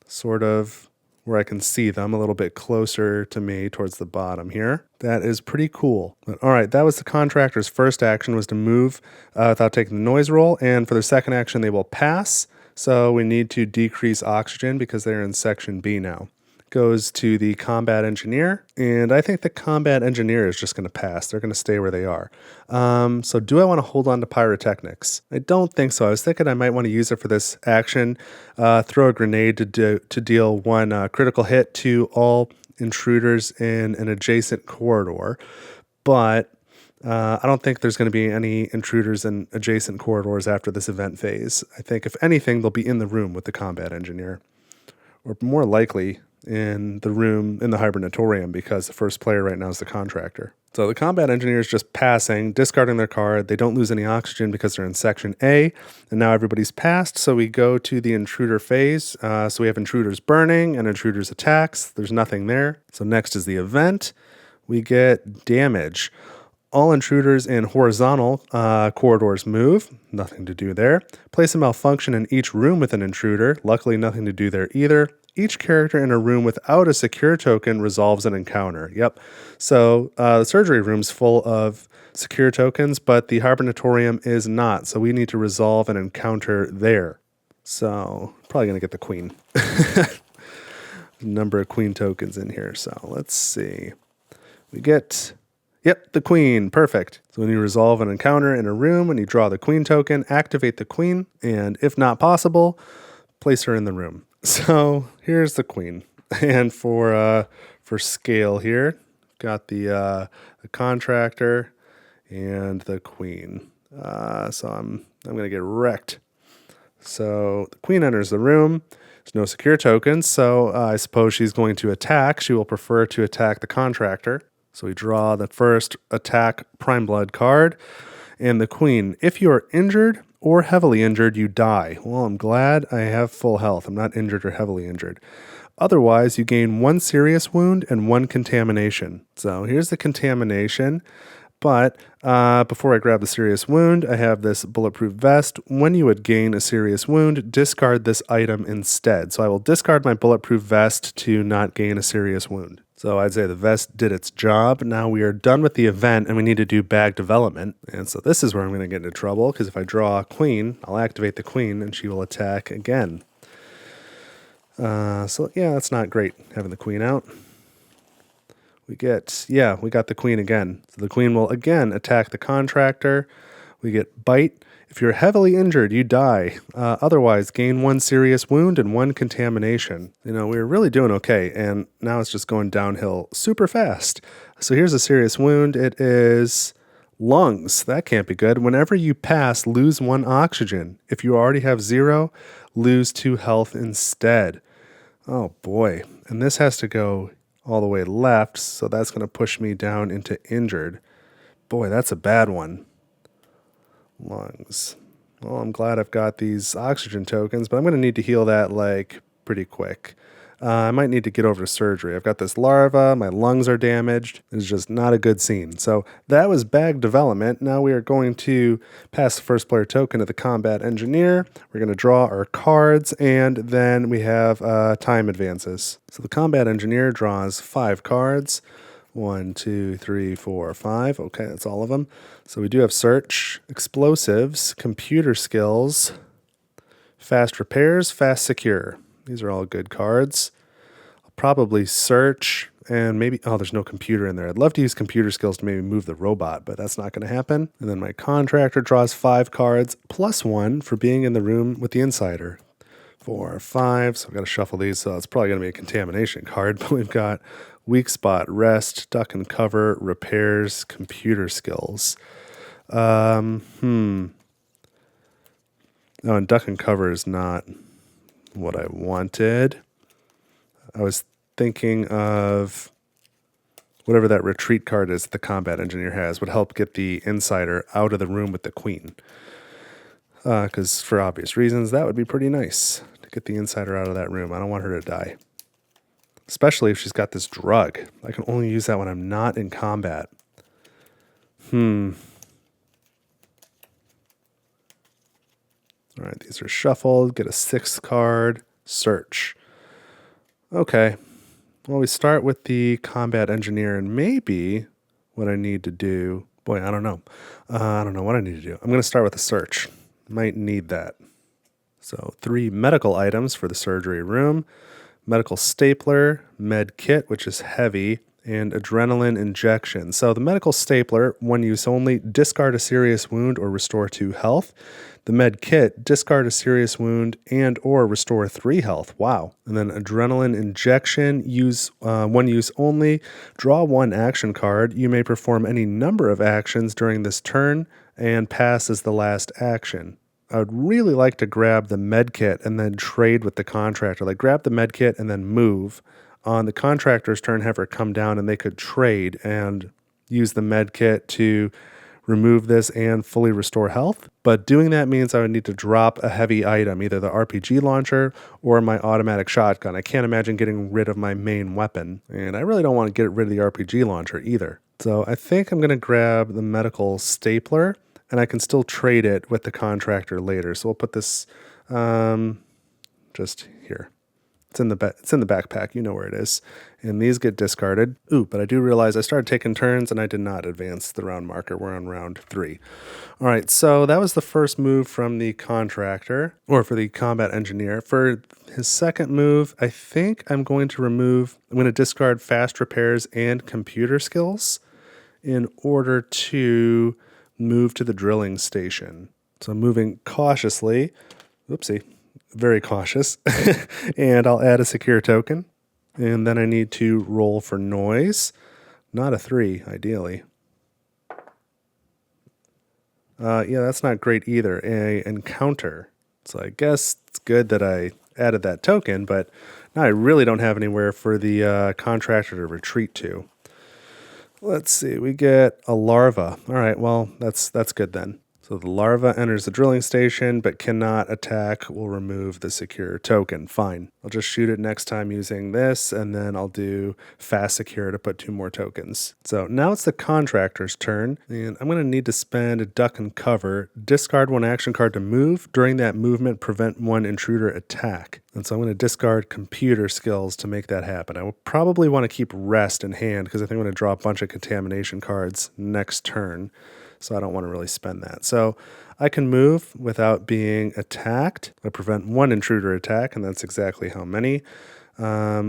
sort of where I can see them a little bit closer to me towards the bottom here. That is pretty cool. But, all right, that was the contractor's first action, was to move without taking the noise roll. And for their second action, they will pass. So we need to decrease oxygen because they're in section B now. Goes to the combat engineer, and I think the combat engineer is just going to pass. They're going to stay where they are. So do I want to hold on to pyrotechnics? I don't think so. I was thinking I might want to use it for this action, throw a grenade to deal 1 critical hit to all intruders in an adjacent corridor, but I don't think there's going to be any intruders in adjacent corridors after this event phase. I think if anything, they'll be in the room with the combat engineer, or more likely in the room in the hibernatorium, because the first player right now is the contractor. So the combat engineer is just passing, discarding their card. They don't lose any oxygen because they're in section A, and now everybody's passed. So we go to the intruder phase. So we have intruders burning and intruders attacks. There's nothing there. So next is the event. We get damage. All intruders in horizontal corridors move. Nothing to do there. Place a malfunction in each room with an intruder. Luckily, nothing to do there either. Each character in a room without a secure token resolves an encounter. Yep. So the surgery room's full of secure tokens, but the Hibernatorium is not. So we need to resolve an encounter there. So probably going to get the queen. Number of queen tokens in here. So let's see. We get... Yep, the queen. Perfect. So when you resolve an encounter in a room, when you draw the queen token, activate the queen, and if not possible, place her in the room. So here's the queen. And for scale here, got the contractor and the queen. So I'm going to get wrecked. So the queen enters the room. There's no secure tokens, so I suppose she's going to attack. She will prefer to attack the contractor. So we draw the first attack prime blood card and the queen. If you are injured or heavily injured, you die. Well, I'm glad I have full health. I'm not injured or heavily injured. Otherwise, you gain 1 serious wound and 1 contamination. So here's the contamination. But before I grab the serious wound, I have this bulletproof vest. When you would gain a serious wound, discard this item instead. So I will discard my bulletproof vest to not gain a serious wound. So I'd say the vest did its job. Now we are done with the event and we need to do bag development. And so this is where I'm going to get into trouble, because if I draw a queen, I'll activate the queen and she will attack again. So yeah, that's not great having the queen out. We got the queen again. So the queen will again attack the contractor. We get bite. If you're heavily injured, you die. Otherwise, gain 1 serious wound and 1 contamination. You know, we were really doing okay, and now it's just going downhill super fast. So here's a serious wound. It is lungs. That can't be good. Whenever you pass, lose 1 oxygen. If you already have 0, lose 2 health instead. Oh boy. And this has to go all the way left, so that's going to push me down into injured. Boy, that's a bad one. Lungs. Well, I'm glad I've got these oxygen tokens, but I'm going to need to heal that like pretty quick. I might need to get over to surgery. I've got this larva, my lungs are damaged. It's just not a good scene. So that was bag development. Now we are going to pass the first player token to the combat engineer. We're going to draw our cards, and then we have time advances. So the combat engineer draws 5 cards. 1, 2, 3, 4, 5. Okay, that's all of them. So we do have search, explosives, computer skills, fast repairs, fast secure. These are all good cards. I'll probably search and maybe, oh, there's no computer in there. I'd love to use computer skills to maybe move the robot, but that's not going to happen. And then my contractor draws 5 cards plus 1 for being in the room with the insider. 4, 5. So I've got to shuffle these. So it's probably going to be a contamination card, but we've got weak spot, rest, duck and cover, repairs, computer skills. Oh, and duck and cover is not what I wanted. I was thinking of whatever that retreat card is that the combat engineer has would help get the insider out of the room with the queen. Because for obvious reasons, that would be pretty nice to get the insider out of that room. I don't want her to die. Especially if she's got this drug. I can only use that when I'm not in combat. All right, these are shuffled. Get a 6th card. Search. Okay. Well, we start with the combat engineer, and maybe what I need to do... Boy, I don't know. I don't know what I need to do. I'm going to start with a search. Might need that. So 3 medical items for the surgery room. Medical stapler, med kit, which is heavy, and adrenaline injection. So the medical stapler, 1 use only, discard a serious wound or restore 2 health. The med kit, discard a serious wound and or restore 3 health. Wow. And then adrenaline injection, use 1 use only, draw 1 action card. You may perform any number of actions during this turn and pass as the last action. I would really like to grab the med kit and then trade with the contractor. Like grab the med kit and then move. On the contractor's turn, have her come down and they could trade and use the med kit to remove this and fully restore health. But doing that means I would need to drop a heavy item, either the RPG launcher or my automatic shotgun. I can't imagine getting rid of my main weapon. And I really don't want to get rid of the RPG launcher either. So I think I'm going to grab the medical stapler, and I can still trade it with the contractor later. So we'll put this just here. It's in the backpack. You know where it is. And these get discarded. Ooh, but I do realize I started taking turns and I did not advance the round marker. We're on round 3. All right, so that was the first move from the contractor, or for the combat engineer. For his second move, I think I'm going to discard fast repairs and computer skills in order to move to the drilling station. So I'm moving cautiously. Oopsie. Very cautious. And I'll add a secure token. And then I need to roll for noise. Not a 3, ideally. Yeah, that's not great either. A encounter. So I guess it's good that I added that token, but now I really don't have anywhere for the contractor to retreat to. Let's see, we get a larva. All right, well, that's good then. So the larva enters the drilling station but cannot attack. We'll remove the secure token. Fine. I'll just shoot it next time using this, and then I'll do fast secure to put 2 more tokens. So now it's the contractor's turn, and I'm going to need to spend a duck and cover, discard 1 action card to move. During that movement, prevent 1 intruder attack. And so I'm going to discard computer skills to make that happen. I will probably want to keep rest in hand because I think I'm going to draw a bunch of contamination cards next turn. So I don't want to really spend that. So I can move without being attacked. I prevent 1 intruder attack, and that's exactly how many I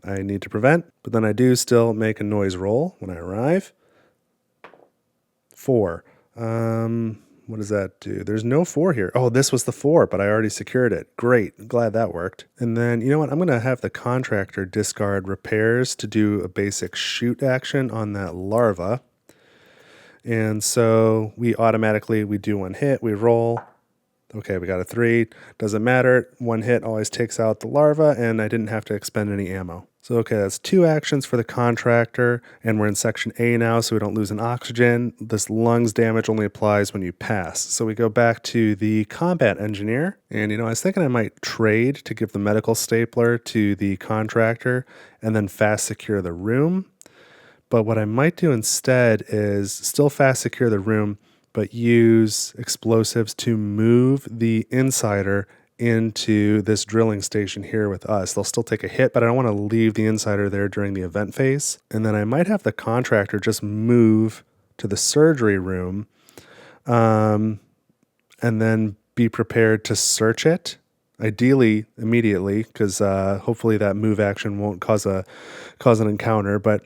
need to prevent. But then I do still make a noise roll when I arrive. 4. What does that do? There's no 4 here. Oh, this was the 4, but I already secured it. Great. Glad that worked. And then, you know what? I'm going to have the contractor discard repairs to do a basic shoot action on that larva. And so we do 1 hit, we roll. Okay, we got a 3. Doesn't matter. 1 hit always takes out the larva, and I didn't have to expend any ammo. So, okay, that's 2 actions for the contractor, and we're in section A now, so we don't lose an oxygen. This lungs damage only applies when you pass. So we go back to the combat engineer, and, I was thinking I might trade to give the medical stapler to the contractor, and then fast secure the room. But what I might do instead is still fast secure the room, but use explosives to move the insider into this drilling station here with us. They'll still take a hit, but I don't want to leave the insider there during the event phase. And then I might have the contractor just move to the surgery room, and then be prepared to search it. Ideally, immediately, because hopefully that move action won't cause an encounter. But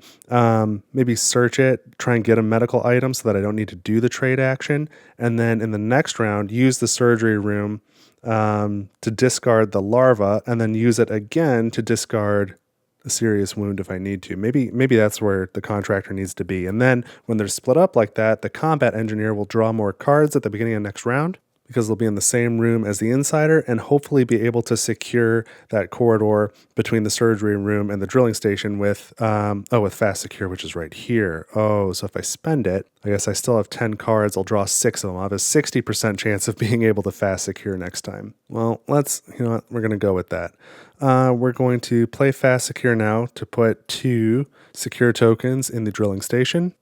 maybe search it, try and get a medical item so that I don't need to do the trade action. And then in the next round, use the surgery room to discard the larva, and then use it again to discard a serious wound if I need to. Maybe that's where the contractor needs to be. And then when they're split up like that, the combat engineer will draw more cards at the beginning of next round, because they'll be in the same room as the insider, and hopefully be able to secure that corridor between the surgery room and the drilling station with fast secure, which is right here. Oh, so if I spend it, I guess I still have 10 cards. I'll draw 6 of them. I'll have a 60% chance of being able to fast secure next time. Well, we're going to go with that. We're going to play fast secure now to put 2 secure tokens in the drilling station.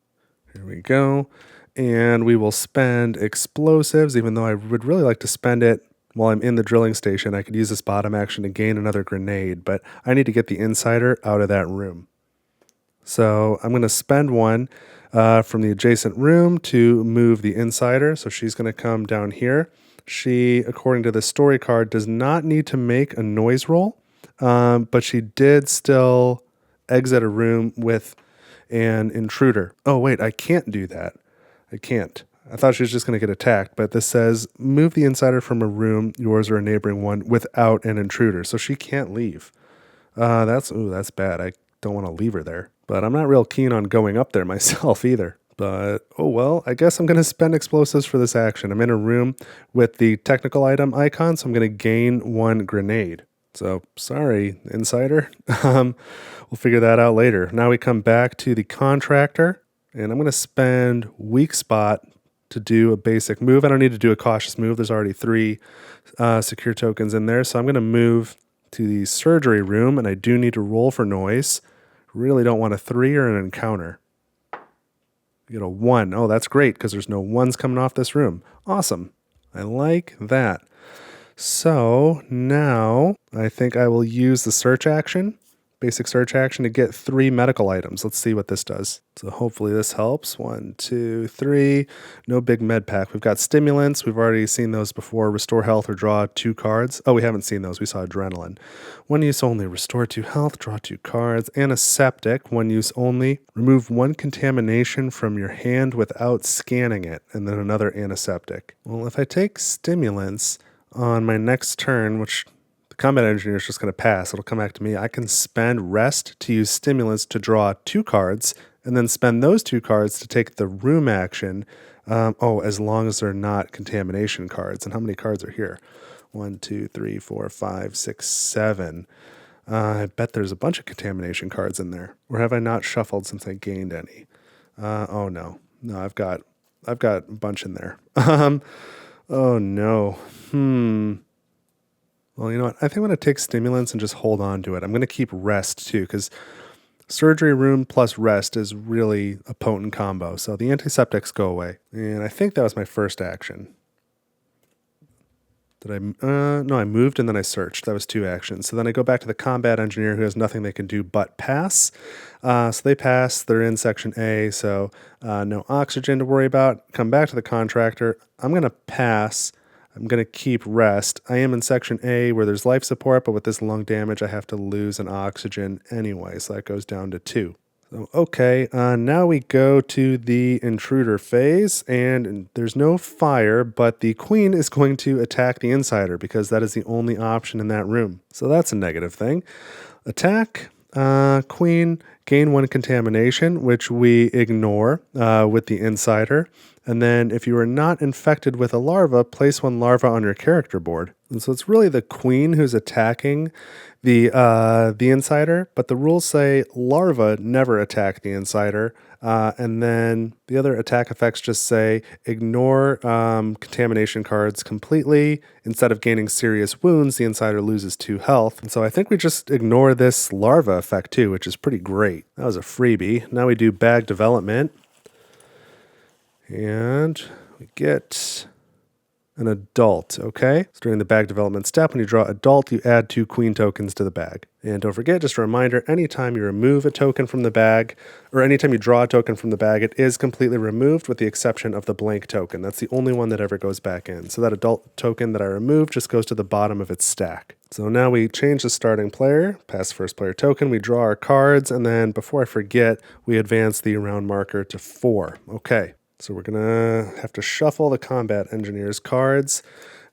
Here we go. And we will spend explosives, even though I would really like to spend it while I'm in the drilling station. I could use this bottom action to gain another grenade, but I need to get the insider out of that room. So I'm going to spend 1 from the adjacent room to move the insider. So she's going to come down here. She, according to the story card, does not need to make a noise roll, but she did still exit a room with an intruder. Oh, wait, I can't do that. I can't. I thought she was just going to get attacked, but this says move the insider from a room, yours or a neighboring one, without an intruder. So she can't leave. That's bad. I don't want to leave her there, but I'm not real keen on going up there myself either. But, oh well, I guess I'm going to spend explosives for this action. I'm in a room with the technical item icon, so I'm going to gain 1 grenade. So, sorry, insider. We'll figure that out later. Now we come back to the contractor. And I'm going to spend weak spot to do a basic move. I don't need to do a cautious move. There's already 3 secure tokens in there. So I'm going to move to the surgery room, and I do need to roll for noise. Really don't want a 3 or an encounter. You get a 1. Oh, that's great because there's no 1s coming off this room. Awesome. I like that. So now I think I will use the search action, basic search action, to get 3 medical items. Let's see what this does. So hopefully this helps. 1, 2, 3. No big med pack. We've got stimulants. We've already seen those before. Restore health or draw 2 cards. Oh, we haven't seen those. We saw adrenaline. 1 use only. Restore 2 health. Draw 2 cards. Antiseptic. 1 use only. Remove 1 contamination from your hand without scanning it. And then another antiseptic. Well, if I take stimulants on my next turn, which the combat engineer is just going to pass, it'll come back to me, I can spend rest to use stimulants to draw 2 cards, and then spend those 2 cards to take the room action, as long as they're not contamination cards. And how many cards are here? 1, 2, 3, 4, 5, 6, 7. I bet there's a bunch of contamination cards in there. Or have I not shuffled since I gained any? Oh no. No, I've got a bunch in there. Oh no. Well, you know what? I think I'm going to take stimulants and just hold on to it. I'm going to keep rest too, because surgery room plus rest is really a potent combo. So the antiseptics go away. And I think that was my first action. Did I? No, I moved and then I searched. That was 2 actions. So then I go back to the combat engineer who has nothing they can do but pass. So they pass. They're in section A. So no oxygen to worry about. Come back to the contractor. I'm going to pass. I'm going to keep rest. I am in section A where there's life support, but with this lung damage, I have to lose an oxygen anyway. So that goes down to 2. So, okay, now we go to the intruder phase, and there's no fire, but the queen is going to attack the insider because that is the only option in that room. So that's a negative thing. Attack, queen, gain 1 contamination, which we ignore with the insider. And then if you are not infected with a larva, place 1 larva on your character board. And so it's really the queen who's attacking the insider, but the rules say larva never attack the insider. And then the other attack effects just say ignore contamination cards completely. Instead of gaining serious wounds, the insider loses 2 health. And so I think we just ignore this larva effect too, which is pretty great. That was a freebie. Now we do bag development. And we get an adult, okay? So during the bag development step, when you draw adult, you add 2 queen tokens to the bag. And don't forget, just a reminder, anytime you remove a token from the bag, or anytime you draw a token from the bag, it is completely removed with the exception of the blank token. That's the only one that ever goes back in. So that adult token that I removed just goes to the bottom of its stack. So now we change the starting player, pass first player token, we draw our cards, and then before I forget, we advance the round marker to 4. Okay. So we're going to have to shuffle the combat engineer's cards,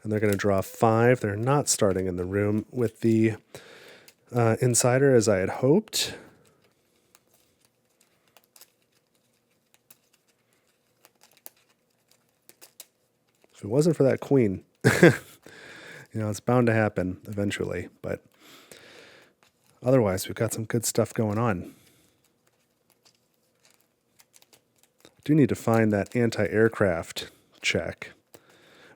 and they're going to draw 5. They're not starting in the room with the insider as I had hoped. If it wasn't for that queen, it's bound to happen eventually. But otherwise, we've got some good stuff going on. Do need to find that anti-aircraft check.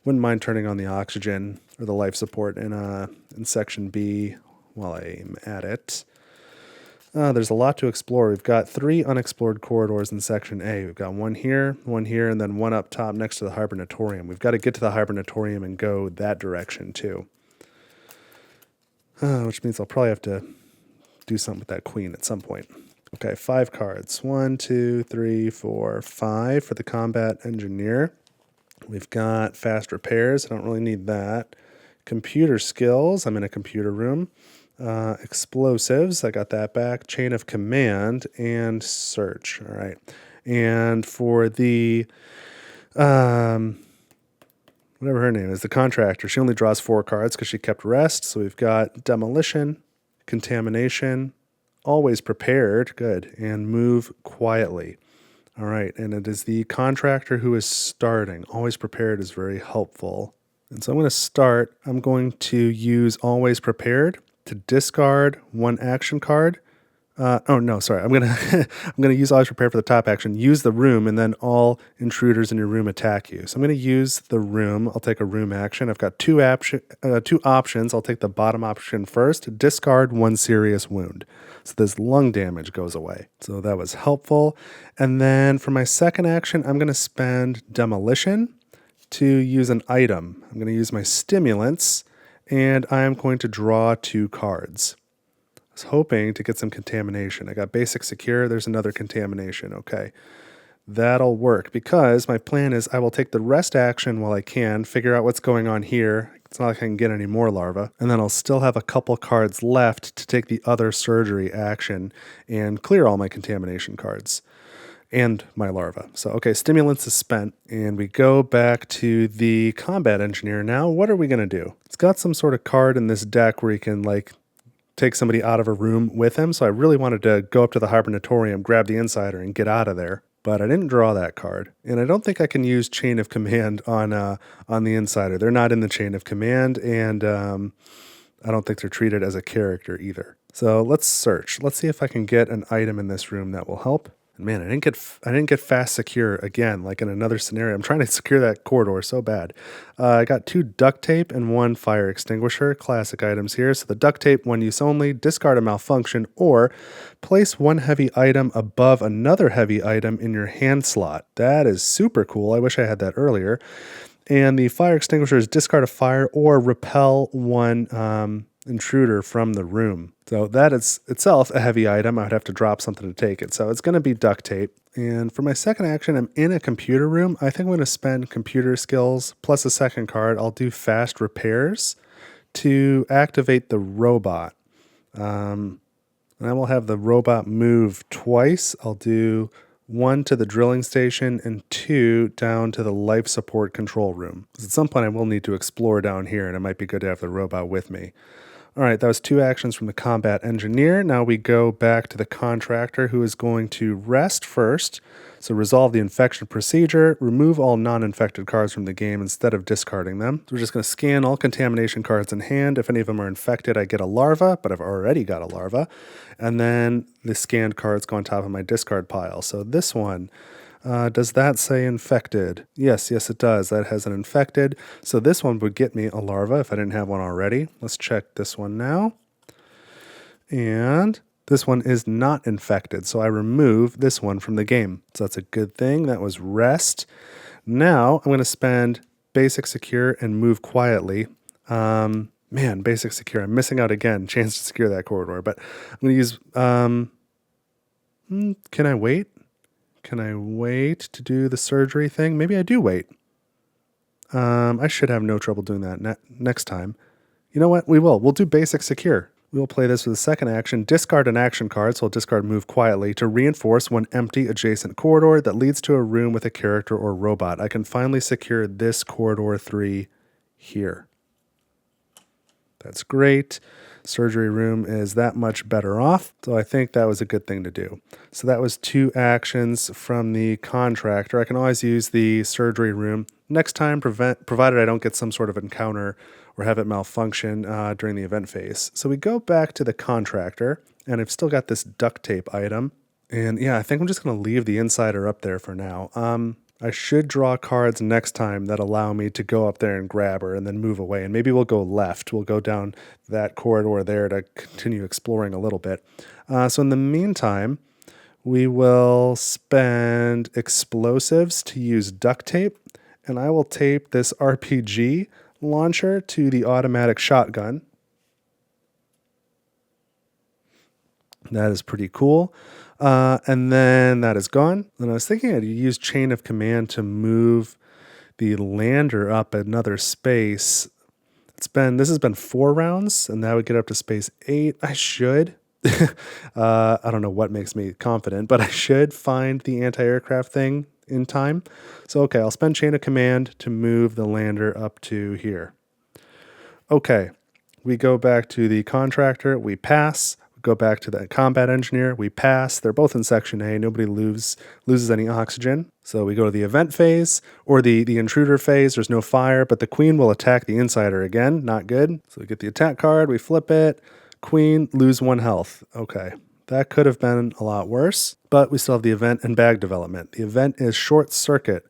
Wouldn't mind turning on the oxygen or the life support in section B while I'm at it. There's a lot to explore. We've got 3 unexplored corridors in section A. We've got 1 here, and then 1 up top next to the hibernatorium. We've got to get to the hibernatorium and go that direction too. Which means I'll probably have to do something with that queen at some point. Okay, 5 cards. 1, 2, 3, 4, 5 for the combat engineer. We've got fast repairs. I don't really need that. Computer skills. I'm in a computer room. Explosives. I got that back. Chain of command and search. All right. And for the whatever her name is, the contractor, she only draws 4 cards because she kept rest. So we've got demolition, contamination, always prepared, good, and move quietly. All right, and it is the contractor who is starting. Always prepared is very helpful. And so I'm going to start. I'm going to use always prepared to discard 1 action card Oh no, sorry. I'm gonna I'm gonna use always prepare for the top action. Use the room, and then all intruders in your room attack you. So I'm gonna use the room. I'll take a room action. I've got two options. I'll take the bottom option first. Discard 1 serious wound. So this lung damage goes away. So that was helpful. And then for my second action, I'm gonna spend demolition to use an item. I'm gonna use my stimulants, and I'm going to draw 2 cards. I was hoping to get some contamination. I got basic secure. There's another contamination. Okay. That'll work because my plan is I will take the rest action while I can, figure out what's going on here. It's not like I can get any more larvae. And then I'll still have a couple cards left to take the other surgery action and clear all my contamination cards and my larva. So, okay, stimulants is spent, and we go back to the combat engineer. Now, what are we going to do? It's got some sort of card in this deck where you can, like, take somebody out of a room with him. So I really wanted to go up to the Hibernatorium, grab the insider, and get out of there. But I didn't draw that card. And I don't think I can use Chain of Command on the insider. They're not in the Chain of Command, and I don't think they're treated as a character either. So let's search. Let's see if I can get an item in this room that will help. And man, I didn't get fast secure again, like in another scenario. I'm trying to secure that corridor so bad. I got 2 duct tape and 1 fire extinguisher. Classic items here. So the duct tape, 1 use only, discard a malfunction, or place 1 heavy item above another heavy item in your hand slot. That is super cool. I wish I had that earlier. And the fire extinguisher is discard a fire or repel 1 intruder from the room. So that is itself a heavy item. I would have to drop something to take it. So it's going to be duct tape. And for my second action, I'm in a computer room. I think I'm going to spend computer skills plus a second card. I'll do fast repairs to activate the robot. And I will have the robot move twice. I'll do 1 to the drilling station and 2 down to the life support control room. Because at some point I will need to explore down here, and it might be good to have the robot with me. All right, that was 2 actions from the combat engineer. Now we go back to the contractor, who is going to rest first. So resolve the infection procedure, remove all non-infected cards from the game instead of discarding them. So we're just going to scan all contamination cards in hand. If any of them are infected, I get a larva, but I've already got a larva. And then the scanned cards go on top of my discard pile. So this one, does that say infected? Yes, it does. That has an infected. So this one would get me a larva if I didn't have one already. Let's check this one now. And this one is not infected, so I remove this one from the game. So that's a good thing. That was rest. Now I'm going to spend basic secure and move quietly. Man, basic secure. I'm missing out again. Chance to secure that corridor. But I'm going to use... can I wait? Can I wait to do the surgery thing? Maybe I do wait. I should have no trouble doing that next time. You know what? We will. We'll do basic secure. We will play this with a second action. Discard an action card, so I'll discard move quietly to reinforce 1 empty adjacent corridor that leads to a room with a character or robot. I can finally secure this corridor 3 here. That's great. Surgery room is that much better off, so I think that was a good thing to do. So that was 2 actions from the contractor. I can always use the surgery room next time, provided I don't get some sort of encounter or have it malfunction during the event phase. So we go back to the contractor, and I've still got this duct tape item. And yeah, I think I'm just going to leave the insider up there for now. I should draw cards next time that allow me to go up there and grab her and then move away. And maybe we'll go left. We'll go down that corridor there to continue exploring a little bit. So in the meantime, we will spend explosives to use duct tape. And I will tape this RPG launcher to the automatic shotgun. That is pretty cool. And then that is gone. And I was thinking I'd use Chain of Command to move the lander up another space. This has been 4 rounds, and that would get up to space 8. I should. I don't know what makes me confident, but I should find the anti-aircraft thing in time. So, okay, I'll spend Chain of Command to move the lander up to here. Okay, we go back to the contractor. We pass. Go back to the combat engineer. We pass. They're both in section A. Nobody loses any oxygen. So we go to the event phase or the intruder phase. There's no fire, but the queen will attack the insider again. Not good. So we get the attack card. We flip it. Queen, lose 1 health. Okay. that could have been a lot worse, but we still have the event and bag development. The event is short circuit.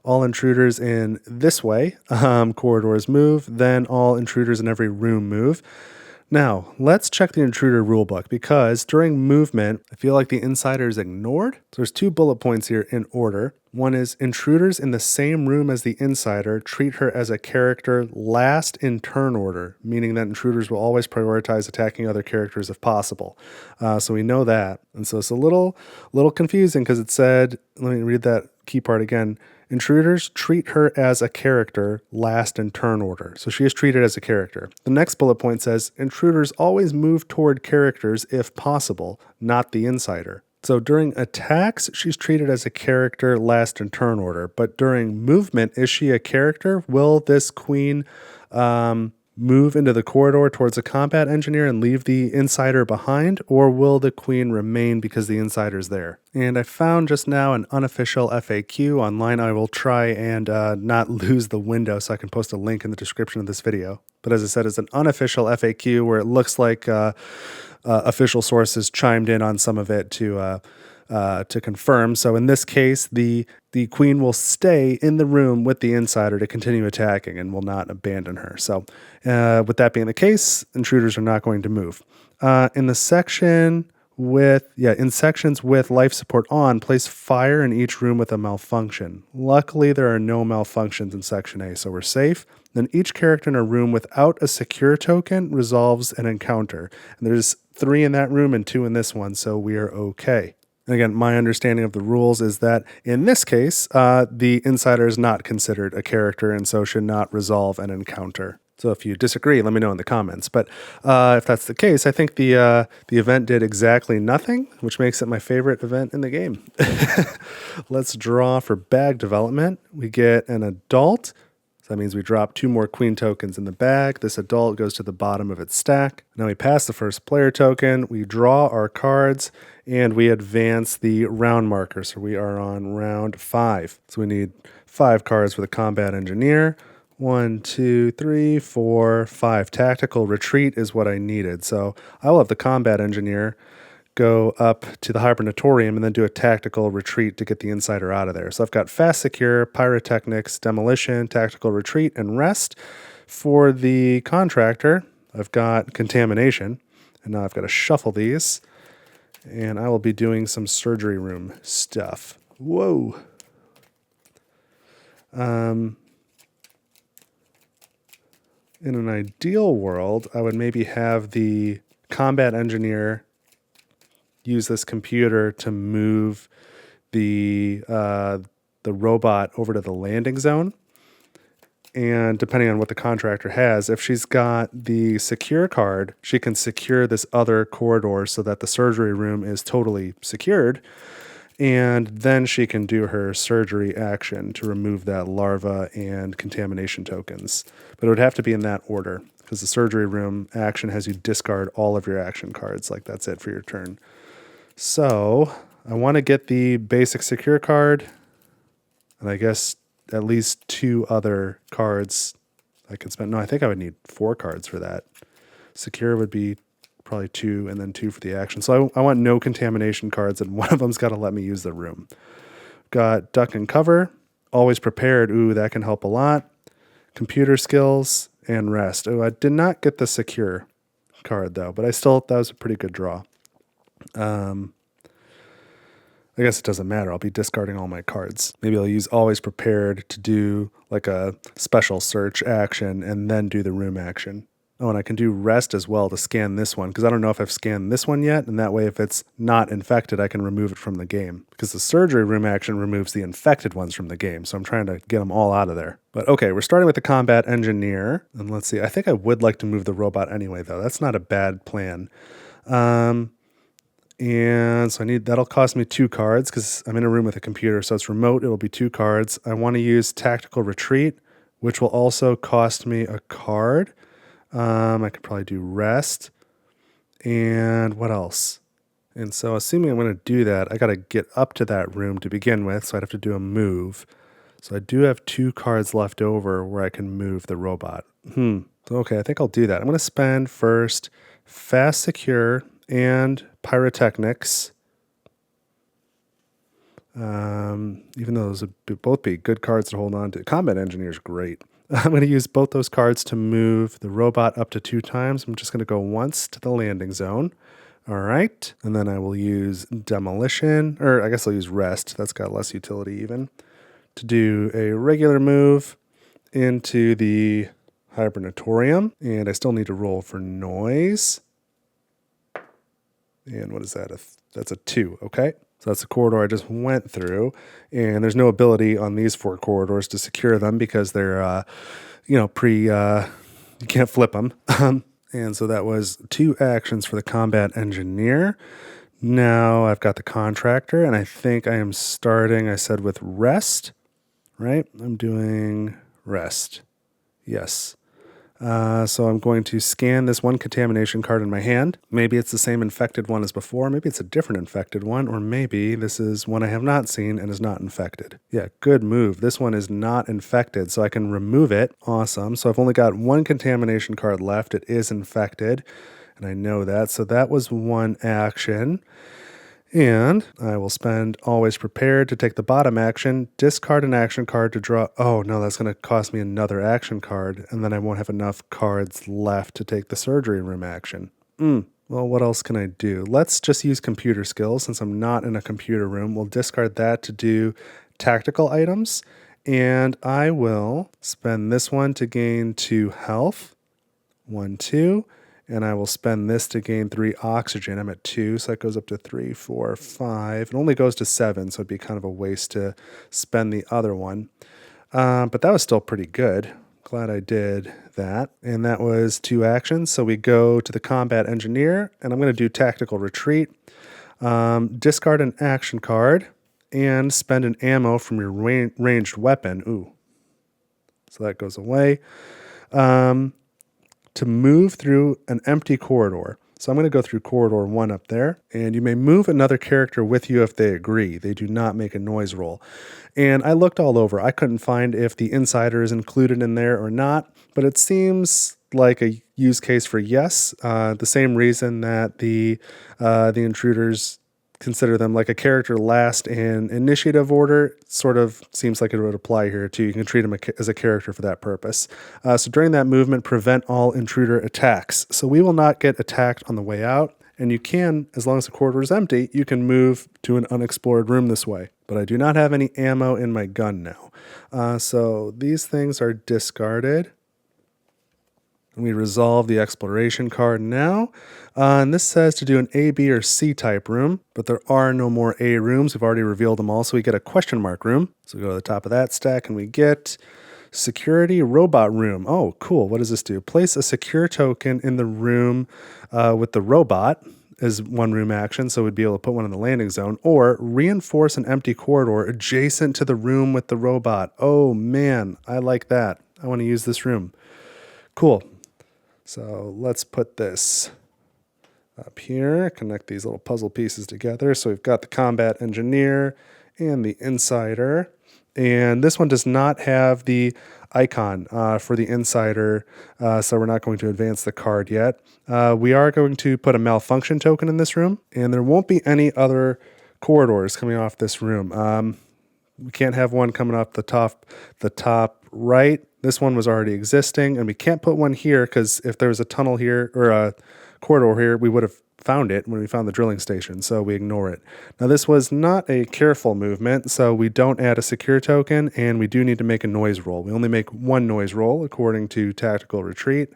All intruders in this way, corridors move, then all intruders in every room move. Now, let's check the intruder rulebook because during movement, I feel like the insider is ignored. So there's 2 bullet points here in order. One is intruders in the same room as the insider treat her as a character last in turn order, meaning that intruders will always prioritize attacking other characters if possible. So we know that. And so it's a little confusing because it said, let me read that key part again. Intruders treat her as a character last in turn order. So she is treated as a character. The next bullet point says, intruders always move toward characters if possible, not the insider. So during attacks, she's treated as a character last in turn order. But during movement, is she a character? Will this queen move into the corridor towards a combat engineer and leave the insider behind, or will the queen remain because the insider's there? And I found just now an unofficial FAQ online. I will try and not lose the window so I can post a link in the description of this video. But as I said, it's an unofficial FAQ where it looks like official sources chimed in on some of it to confirm. So in this case, the queen will stay in the room with the insider to continue attacking and will not abandon her. So with that being the case, intruders are not going to move. In sections with life support on, place fire in each room with a malfunction. Luckily, there are no malfunctions in section A, so we're safe. Then each character in a room without a secure token resolves an encounter. And there's 3 in that room and 2 in this one, so we are okay. And again, my understanding of the rules is that in this case, the insider is not considered a character and so should not resolve an encounter. So if you disagree, let me know in the comments. But if that's the case, I think the event did exactly nothing, which makes it my favorite event in the game. Let's draw for bag development. We get an adult. So that means we drop 2 more queen tokens in the bag. This adult goes to the bottom of its stack. Now we pass the first player token. We draw our cards. And we advance the round marker. So we are on round 5. So we need 5 cards for the combat engineer. 1, 2, 3, 4, 5. Tactical retreat is what I needed. So I will have the combat engineer go up to the hibernatorium and then do a tactical retreat to get the insider out of there. So I've got fast secure, pyrotechnics, demolition, tactical retreat, and rest. For the contractor, I've got contamination. And now I've got to shuffle these. And I will be doing some surgery room stuff. Whoa. In an ideal world, I would maybe have the combat engineer use this computer to move the robot over to the landing zone. And depending on what the contractor has, if she's got the secure card, she can secure this other corridor so that the surgery room is totally secured. And then she can do her surgery action to remove that larva and contamination tokens. But it would have to be in that order because the surgery room action has you discard all of your action cards. Like that's it for your turn. So I want to get the basic secure card. And I guess at least 2 other cards I could spend. No, I think I would need 4 cards for that. Secure would be probably 2 and then 2 for the action. So I want no contamination cards and one of them's got to let me use the room. Got duck and cover, always prepared. Ooh, that can help a lot. Computer skills and rest. Oh, I did not get the secure card though, but that was a pretty good draw. I guess it doesn't matter. I'll be discarding all my cards. Maybe I'll use always prepared to do like a special search action and then do the room action. Oh, and I can do rest as well to scan this one because I don't know if I've scanned this one yet. And that way, if it's not infected, I can remove it from the game because the surgery room action removes the infected ones from the game. So I'm trying to get them all out of there. But okay, we're starting with the combat engineer. And let's see. I think I would like to move the robot anyway, though. That's not a bad plan. And so that'll cost me 2 cards because I'm in a room with a computer. So it's remote. It'll be 2 cards. I want to use tactical retreat, which will also cost me a card. I could probably do rest. And what else? And so assuming I'm going to do that, I got to get up to that room to begin with. So I'd have to do a move. So I do have 2 cards left over where I can move the robot. So, okay, I think I'll do that. I'm going to spend first fast secure and Pyrotechnics. Even though those would both be good cards to hold on to. Combat Engineer is great. I'm going to use both those cards to move the robot up to 2 times. I'm just going to go once to the landing zone. All right. And then I will use Demolition, or I guess I'll use Rest. That's got less utility even. To do a regular move into the Hibernatorium. And I still need to roll for noise. And what is that? That's a 2. Okay. So that's the corridor I just went through, and there's no ability on these 4 corridors to secure them because they're, you can't flip them. And so that was 2 actions for the Combat Engineer. Now I've got the Contractor, and I think I am starting, I said, with Rest, right? I'm doing Rest. Yes. So I'm going to scan this 1 contamination card in my hand. Maybe it's the same infected one as before. Maybe it's a different infected one, or maybe this is one I have not seen and is not infected. Yeah, good move. This one is not infected, so I can remove it. Awesome. So I've only got 1 contamination card left. It is infected, and I know that. So that was 1 action. And I will spend Always Prepared to take the bottom action, discard an action card to draw. Oh, no, that's going to cost me another action card, and then I won't have enough cards left to take the surgery room action. Well, what else can I do? Let's just use computer skills since I'm not in a computer room. We'll discard that to do tactical items, and I will spend this one to gain 2 health. 1, 2. And I will spend this to gain 3 oxygen. I'm at 2, so that goes up to 3, 4, 5. It only goes to 7, so it'd be kind of a waste to spend the other one. But that was still pretty good. Glad I did that. And that was 2 actions. So we go to the Combat Engineer, and I'm going to do Tactical Retreat. Discard an action card, and spend an ammo from your ranged weapon. Ooh. So that goes away. To move through an empty corridor. So I'm going to go through corridor 1 up there, and you may move another character with you if they agree. They do not make a noise roll. And I looked all over. I couldn't find if the insider is included in there or not, but it seems like a use case for yes. The same reason that the intruders consider them like a character last in initiative order, sort of seems like it would apply here too. You can treat them as a character for that purpose. So during that movement, prevent all intruder attacks. So we will not get attacked on the way out, and you can, as long as the corridor is empty, you can move to an unexplored room this way. But I do not have any ammo in my gun now. So these things are discarded. We resolve the exploration card now. And this says to do an A, B, or C type room, but there are no more A rooms. We've already revealed them all, so we get a question mark room. So we go to the top of that stack and we get security robot room. Oh, cool. What does this do? Place a secure token in the room with the robot is 1 room action, so we'd be able to put one in the landing zone, or reinforce an empty corridor adjacent to the room with the robot. Oh man, I like that. I want to use this room. Cool. So let's put this up here, connect these little puzzle pieces together. So we've got the Combat Engineer and the Insider. And this one does not have the icon for the Insider, so we're not going to advance the card yet. We are going to put a malfunction token in this room, and there won't be any other corridors coming off this room. We can't have one coming off the top right. This one was already existing, and we can't put one here because if there was a tunnel here or a corridor here, we would have found it when we found the drilling station, so we ignore it. Now, this was not a careful movement, so we don't add a secure token, and we do need to make a noise roll. We only make 1 noise roll according to Tactical Retreat.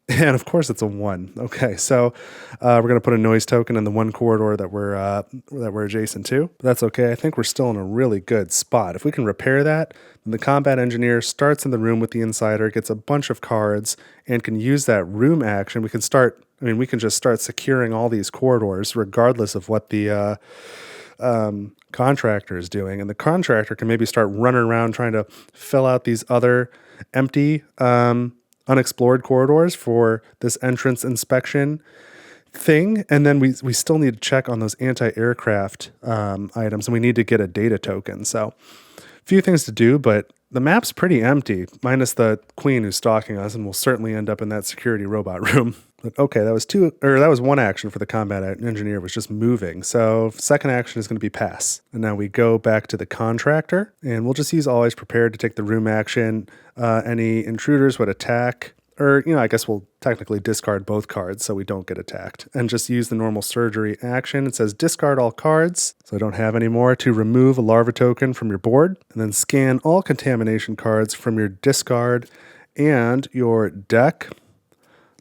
And of course it's a 1. Okay, so we're going to put a noise token in the 1 corridor that we're adjacent to. But that's okay. I think we're still in a really good spot. If we can repair that, then the Combat Engineer starts in the room with the Insider, gets a bunch of cards, and can use that room action. We can just start securing all these corridors regardless of what the Contractor is doing. And the Contractor can maybe start running around trying to fill out these other empty unexplored corridors for this entrance inspection thing. And then we still need to check on those anti-aircraft items, and we need to get a data token. So a few things to do, but the map's pretty empty, minus the queen who's stalking us, and we'll certainly end up in that security robot room. But okay, that was one action for the combat engineer, was just moving. So second action is going to be pass. And now we go back to the contractor, and we'll just use always prepared to take the room action. Any intruders would attack, or, I guess we'll technically discard both cards so we don't get attacked, and just use the normal surgery action. It says discard all cards, so I don't have any more, to remove a larva token from your board, and then scan all contamination cards from your discard and your deck.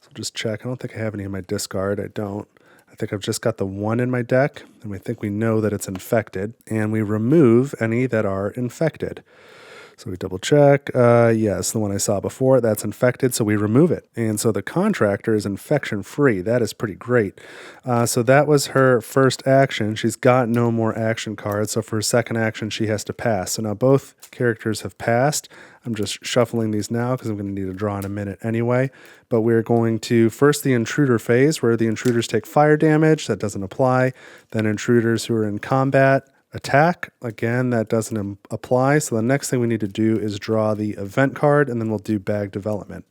So just check. I don't think I have any in my discard. I don't. I think I've just got the one in my deck, and we know that it's infected, and we remove any that are infected. So we double check. Yes, the one I saw before, that's infected, so we remove it. And so the contractor is infection free. That is pretty great. So that was her first action. She's got no more action cards. So for her second action, she has to pass. So now both characters have passed. I'm just shuffling these now because I'm going to need to draw in a minute anyway. But we're going to first the intruder phase, where the intruders take fire damage. That doesn't apply. Then intruders who are in combat attack. Again, that doesn't apply. So the next thing we need to do is draw the event card, and then we'll do bag development.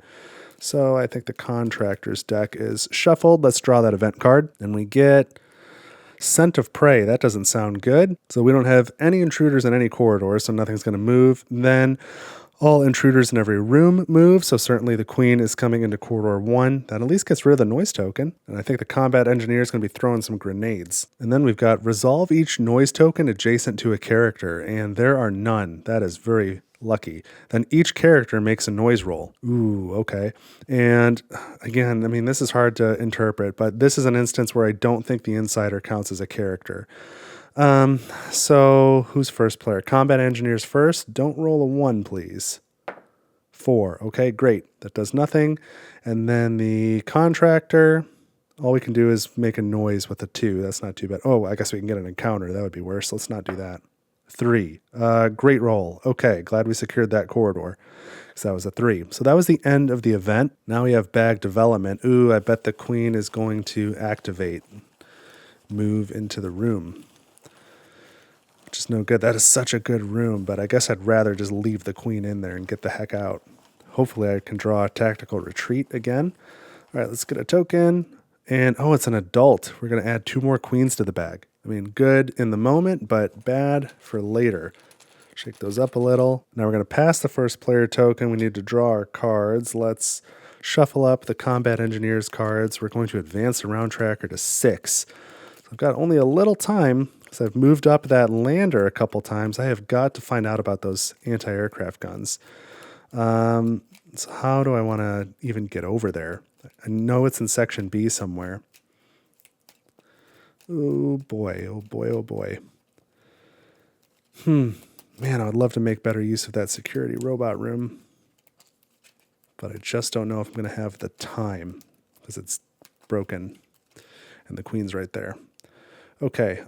So I think the contractor's deck is shuffled. Let's draw that event card, and we get Scent of Prey. That doesn't sound good. So we don't have any intruders in any corridors, so nothing's going to move. Then all intruders in every room move, so certainly the queen is coming into corridor 1. That at least gets rid of the noise token, and I think the combat engineer is going to be throwing some grenades. And then we've got resolve each noise token adjacent to a character, and there are none. That is very lucky. Then each character makes a noise roll. Ooh, okay. And again, this is hard to interpret, but this is an instance where I don't think the insider counts as a character. So who's first player? Combat engineers first. Don't roll a 1, please. 4. Okay, great. That does nothing. And then the contractor, all we can do is make a noise with a 2. That's not too bad. Oh, I guess we can get an encounter. That would be worse. Let's not do that. 3. Great roll. Okay, glad we secured that corridor. So that was a 3. So that was the end of the event. Now we have bag development. Ooh, I bet the queen is going to activate. Move into the room. Which is no good. That is such a good room, but I guess I'd rather just leave the queen in there and get the heck out. Hopefully I can draw a tactical retreat again. All right, let's get a token. And, oh, it's an adult. We're going to add 2 more queens to the bag. Good in the moment, but bad for later. Shake those up a little. Now we're going to pass the first player token. We need to draw our cards. Let's shuffle up the combat engineers cards. We're going to advance the round tracker to 6. So I've got only a little time. So I've moved up that lander a couple times. I have got to find out about those anti-aircraft guns. So how do I want to even get over there? I know it's in section B somewhere. Oh boy, oh boy, oh boy. Man, I would love to make better use of that security robot room. But I just don't know if I'm going to have the time because it's broken and the queen's right there. Okay,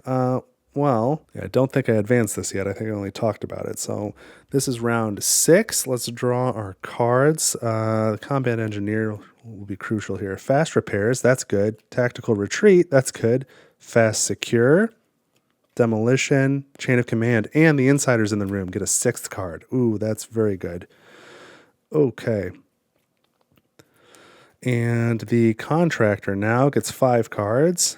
well, I don't think I advanced this yet. I think I only talked about it. So this is round 6. Let's draw our cards. The combat engineer will be crucial here. Fast repairs, that's good. Tactical retreat, that's good. Fast secure, demolition, chain of command, and the insiders in the room get a 6th card. Ooh, that's very good. Okay. And the contractor now gets 5 cards.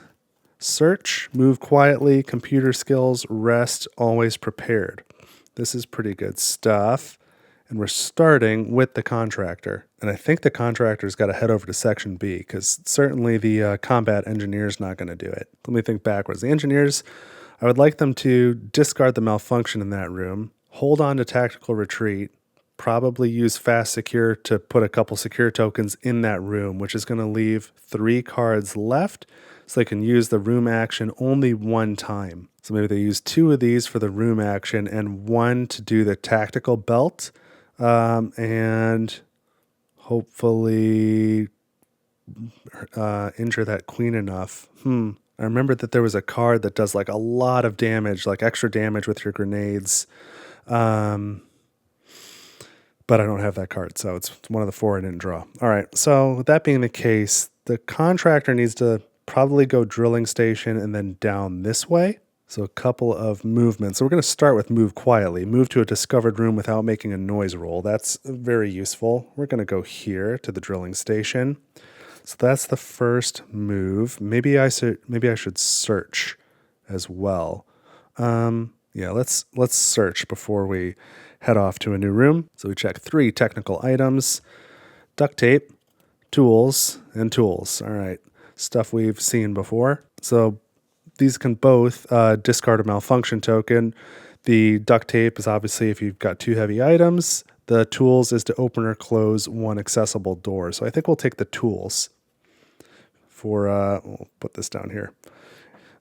Search, move quietly, computer skills, rest, always prepared. This is pretty good stuff. And we're starting with the contractor. And I think the contractor's got to head over to section B because certainly the combat engineer's not going to do it. Let me think backwards. The engineers, I would like them to discard the malfunction in that room, hold on to tactical retreat, probably use fast secure to put a couple secure tokens in that room, which is going to leave 3 cards left. So they can use the room action only 1 time. So maybe they use 2 of these for the room action and 1 to do the tactical belt. And hopefully injure that queen enough. I remember that there was a card that does like a lot of damage, like extra damage with your grenades. But I don't have that card, so it's one of the 4 I didn't draw. All right, so with that being the case, the contractor needs to probably go drilling station and then down this way. So a couple of movements. So we're going to start with move quietly. Move to a discovered room without making a noise roll. That's very useful. We're going to go here to the drilling station. So that's the first move. Maybe I should search as well. Yeah, let's search before we head off to a new room. So we check 3 technical items: duct tape, tools, and tools. All right, stuff we've seen before. So these can both discard a malfunction token. The duct tape is obviously if you've got 2 heavy items. The tools is to open or close 1 accessible door. So I think we'll take the tools for, we'll put this down here.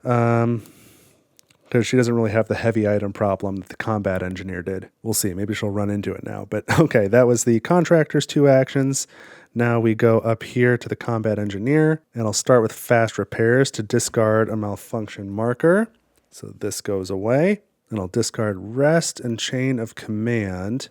Because she doesn't really have the heavy item problem that the combat engineer did. We'll see. Maybe she'll run into it now. But okay, that was the contractor's 2 actions. Now we go up here to the combat engineer, and I'll start with fast repairs to discard a malfunction marker. So this goes away, and I'll discard rest and chain of command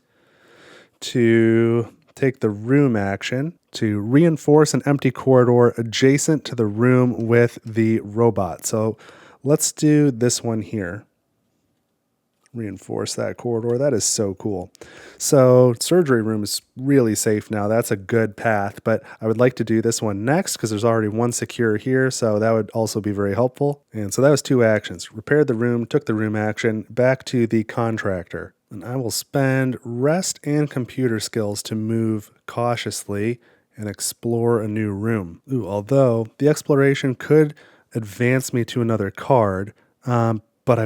to take the room action to reinforce an empty corridor adjacent to the room with the robot. So let's do this one here. Reinforce that corridor. That is so cool. So surgery room is really safe now. That's a good path, but I would like to do this one next because there's already 1 secure here, so that would also be very helpful. And so that was 2 actions. Repaired the room, took the room action, back to the contractor. And I will spend rest and computer skills to move cautiously and explore a new room. Ooh, although the exploration could advance me to another card, but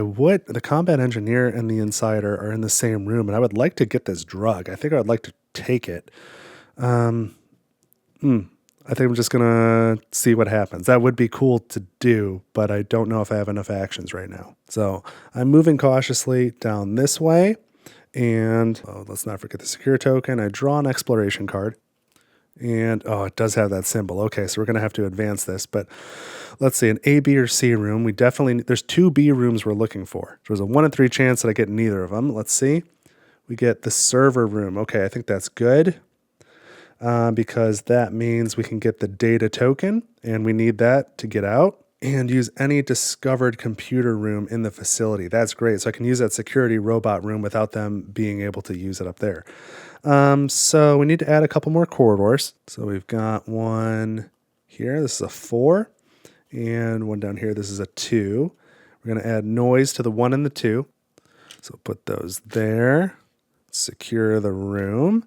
the combat engineer and the insider are in the same room, and I would like to get this drug. I think I would like to take it. I think I'm just going to see what happens. That would be cool to do, but I don't know if I have enough actions right now. So I'm moving cautiously down this way, and let's not forget the secure token. I draw an exploration card. And, it does have that symbol. Okay, so we're going to have to advance this. But let's see, an A, B, or C room. There's 2 B rooms we're looking for. There's a 1 in 3 chance that I get neither of them. Let's see. We get the server room. Okay, I think that's good because that means we can get the data token, and we need that to get out. And use any discovered computer room in the facility. That's great. So I can use that security robot room without them being able to use it up there. So we need to add a couple more corridors. So we've got 1 here. This is a 4. And 1 down here. This is a 2. We're going to add noise to the 1 and the 2. So put those there. Secure the room.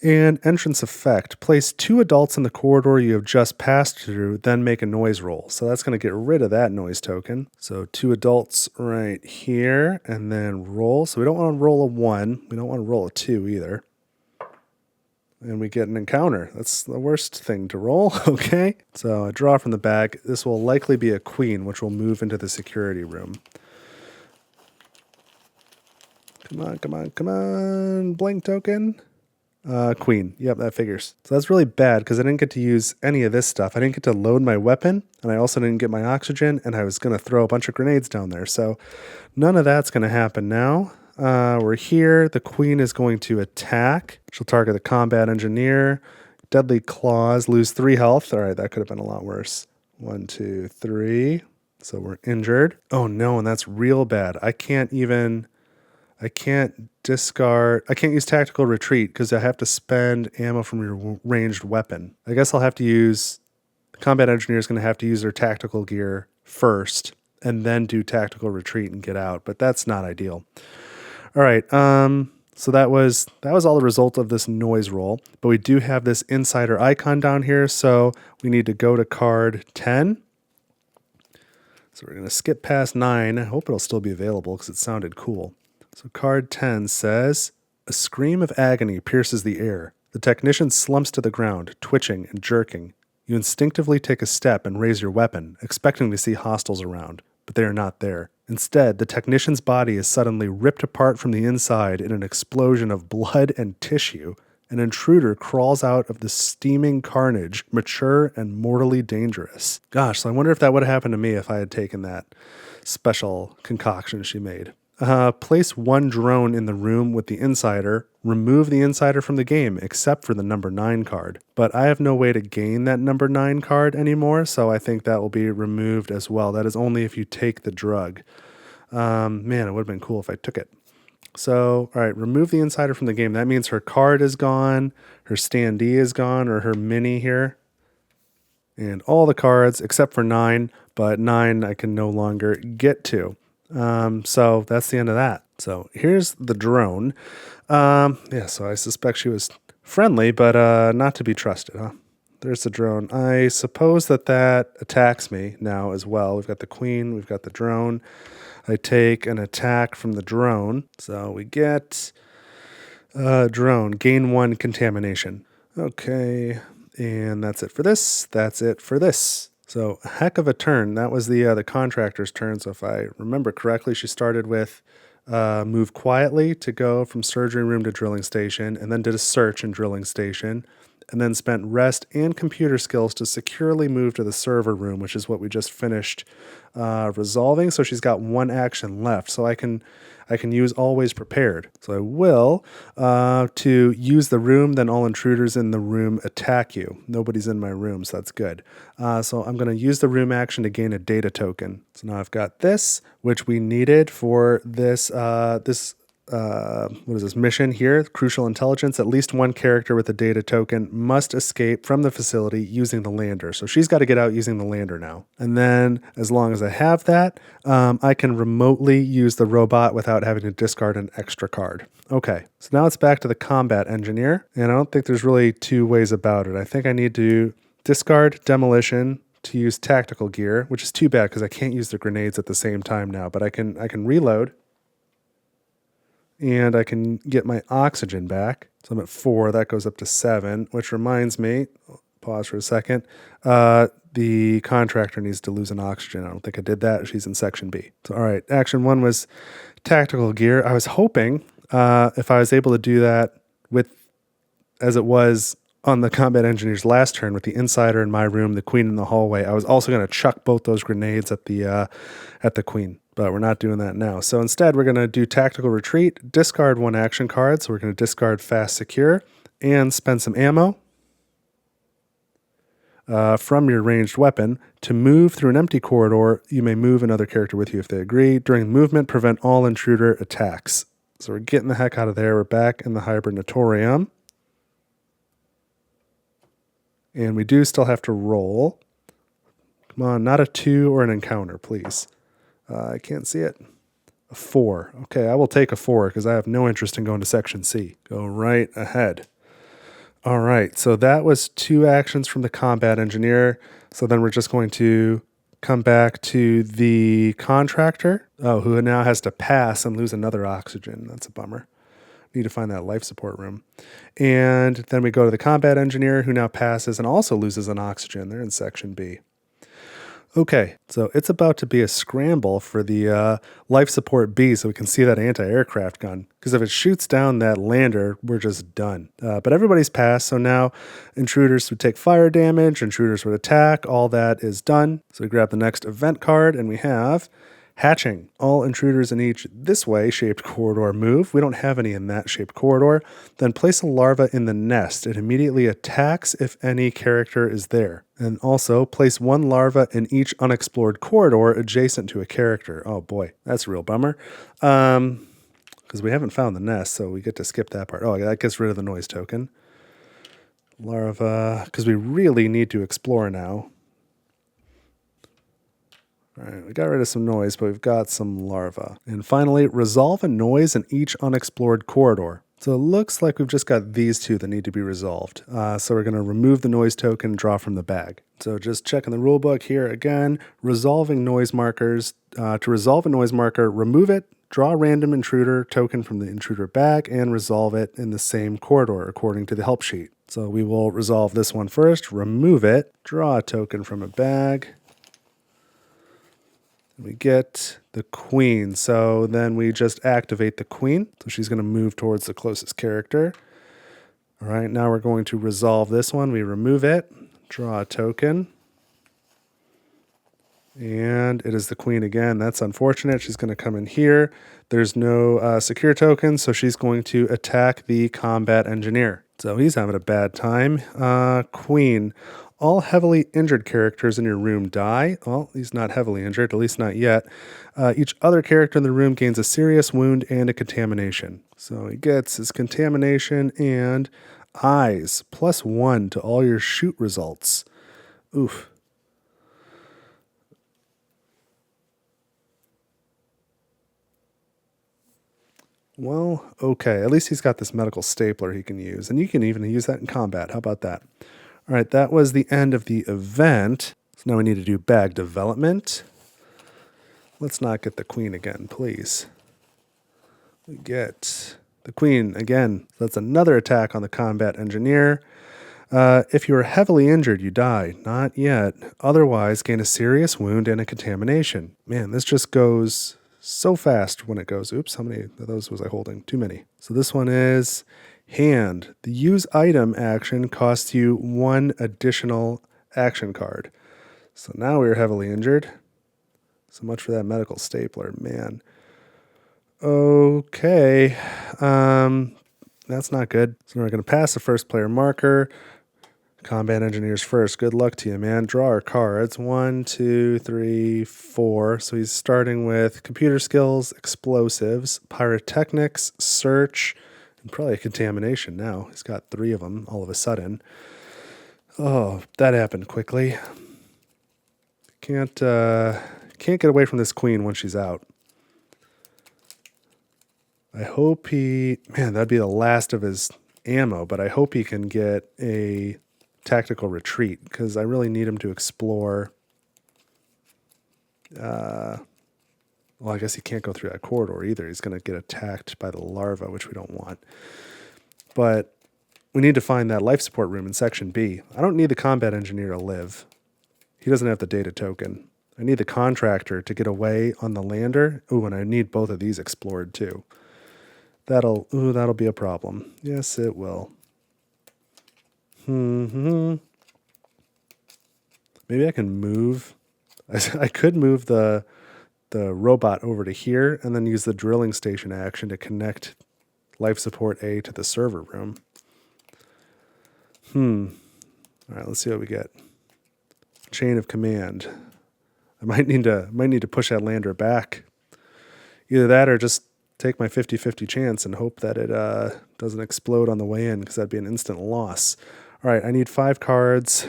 And entrance effect. Place 2 adults in the corridor you have just passed through, then make a noise roll. So that's going to get rid of that noise token. So 2 adults right here, and then roll. So we don't want to roll a 1. We don't want to roll a 2 either. And we get an encounter. That's the worst thing to roll, okay? So I draw from the bag. This will likely be a queen, which will move into the security room. Come on, come on, come on. Blank token. Queen. Yep, that figures. So that's really bad because I didn't get to use any of this stuff. I didn't get to load my weapon, and I also didn't get my oxygen, and I was going to throw a bunch of grenades down there. So none of that's going to happen now. We're here. The queen is going to attack. She'll target the combat engineer. Deadly claws. Lose 3 health. All right, that could have been a lot worse. 1, 2, 3. So we're injured. Oh no, and that's real bad. I can't discard. I can't use tactical retreat because I have to spend ammo from your ranged weapon. I guess I'll have to use. The combat engineer is going to have to use their tactical gear first and then do tactical retreat and get out. But that's not ideal. All right. So that was all the result of this noise roll. But we do have this insider icon down here, so we need to go to card 10. So we're going to skip past 9. I hope it'll still be available because it sounded cool. So card 10 says, a scream of agony pierces the air. The technician slumps to the ground, twitching and jerking. You instinctively take a step and raise your weapon, expecting to see hostiles around, but they are not there. Instead, the technician's body is suddenly ripped apart from the inside in an explosion of blood and tissue. An intruder crawls out of the steaming carnage, mature and mortally dangerous. Gosh, so I wonder if that would have happened to me if I had taken that special concoction she made. Place 1 drone in the room with the insider. Remove the insider from the game, except for the number 9 card. But I have no way to gain that number 9 card anymore, so I think that will be removed as well. That is only if you take the drug. Man, it would have been cool if I took it. So, all right, remove the insider from the game. That means her card is gone, her standee is gone, or her mini here. And all the cards except for 9, but 9 I can no longer get to. So that's the end of that. So here's the drone. Yeah, so I suspect she was friendly, but not to be trusted, huh? There's the drone. I suppose that attacks me now as well. We've got the queen, we've got the drone. I take an attack from the drone. So we get drone, gain 1 contamination. Okay, and that's it for this. That's it for this. So heck of a turn. That was the contractor's turn. So if I remember correctly, she started with move quietly to go from surgery room to drilling station, and then did a search in drilling station, and then spent rest and computer skills to securely move to the server room, which is what we just finished resolving. So she's got 1 action left. So I can use always prepared. So I will to use the room, then all intruders in the room attack you. Nobody's in my room, so that's good. So I'm going to use the room action to gain a data token. So now I've got this, which we needed for this what is this mission here? Crucial intelligence. At least 1 character with a data token must escape from the facility using the lander. So she's got to get out using the lander now. And then as long as I have that, I can remotely use the robot without having to discard an extra card. Okay, so now it's back to the combat engineer. And I don't think there's really 2 ways about it. I think I need to discard demolition to use tactical gear, which is too bad because I can't use the grenades at the same time now, but I can reload. And I can get my oxygen back. So I'm at 4. That goes up to 7, which reminds me, pause for a second, the contractor needs to lose an oxygen. I don't think I did that. She's in section B. So, all right, action 1 was tactical gear. I was hoping if I was able to do that with, as it was on the combat engineer's last turn with the insider in my room, the queen in the hallway, I was also going to chuck both those grenades at the queen. But we're not doing that now. So instead, we're going to do tactical retreat, discard 1 action card. So we're going to discard fast secure and spend some ammo from your ranged weapon. To move through an empty corridor, you may move another character with you if they agree. During movement, prevent all intruder attacks. So we're getting the heck out of there. We're back in the hibernatorium. And we do still have to roll. Come on, not a 2 or an encounter, please. I can't see it. A 4. Okay, I will take a 4 because I have no interest in going to section C. Go right ahead. All right, so that was 2 actions from the combat engineer. So then we're just going to come back to the contractor. Oh, who now has to pass and lose another oxygen. That's a bummer. Need to find that life support room. And then we go to the combat engineer who now passes and also loses an oxygen. They're in section B. Okay, so it's about to be a scramble for the life support B so we can see that anti-aircraft gun. Because if it shoots down that lander, we're just done. But everybody's passed, so now intruders would take fire damage, intruders would attack, all that is done. So we grab the next event card and we have hatching. All intruders in each this way shaped corridor move. We don't have any in that shaped corridor. Then place a larva in the nest. It immediately attacks if any character is there. And also place 1 larva in each unexplored corridor adjacent to a character. Oh boy, that's a real bummer. Because we haven't found the nest, so we get to skip that part. Oh, that gets rid of the noise token. Larva, because we really need to explore now. All right, we got rid of some noise, but we've got some larvae. And finally, resolve a noise in each unexplored corridor. So it looks like we've just got these 2 that need to be resolved. So we're going to remove the noise token, draw from the bag. So just checking the rule book here again, resolving noise markers. To resolve a noise marker, remove it, draw a random intruder token from the intruder bag, and resolve it in the same corridor according to the help sheet. So we will resolve this one first, remove it, draw a token from a bag. We get the queen, so then we just activate the queen. So she's going to move towards the closest character. All right, now we're going to resolve this one. We remove it, draw a token. And it is the queen again. That's unfortunate. She's going to come in here. There's no secure token, so she's going to attack the combat engineer. So he's having a bad time. Queen. All heavily injured characters in your room die. Well, he's not heavily injured, at least not yet. Each other character in the room gains a serious wound and a contamination. So he gets his contamination and eyes, +1 to all your shoot results. Oof. Well, okay. At least he's got this medical stapler he can use. And you can even use that in combat. How about that? All right, that was the end of the event. So now we need to do bag development. Let's not get the queen again, please. We get the queen again. That's another attack on the combat engineer. If you are heavily injured, you die. Not yet. Otherwise, gain a serious wound and a contamination. Man, this just goes so fast when it goes. Oops, how many of those was I holding? Too many. So this one is hand. The use item action costs you 1 additional action card. So now we're heavily injured. So much for that medical stapler, man. Okay. That's not good. So we're going to pass the first player marker. Combat engineers first. Good luck to you, man. Draw our cards. 1, 2, 3, 4. So he's starting with computer skills, explosives, pyrotechnics, search, and probably a contamination now. He's got 3 of them all of a sudden. Oh, that happened quickly. Can't get away from this queen once she's out. I hope man, that'd be the last of his ammo, but I hope he can get a tactical retreat because I really need him to explore. Well, I guess he can't go through that corridor either. He's going to get attacked by the larva, which we don't want. But we need to find that life support room in Section B. I don't need the combat engineer to live. He doesn't have the data token. I need the contractor to get away on the lander. Ooh, and I need both of these explored too. That'll be a problem. Yes, it will. Maybe I can move. I could move the robot over to here and then use the drilling station action to connect life support A to the server room. All right, let's see what we get. Chain of command. I might need to push that lander back. Either that or just take my 50-50 chance and hope that it doesn't explode on the way in because that'd be an instant loss. All right, I need 5 cards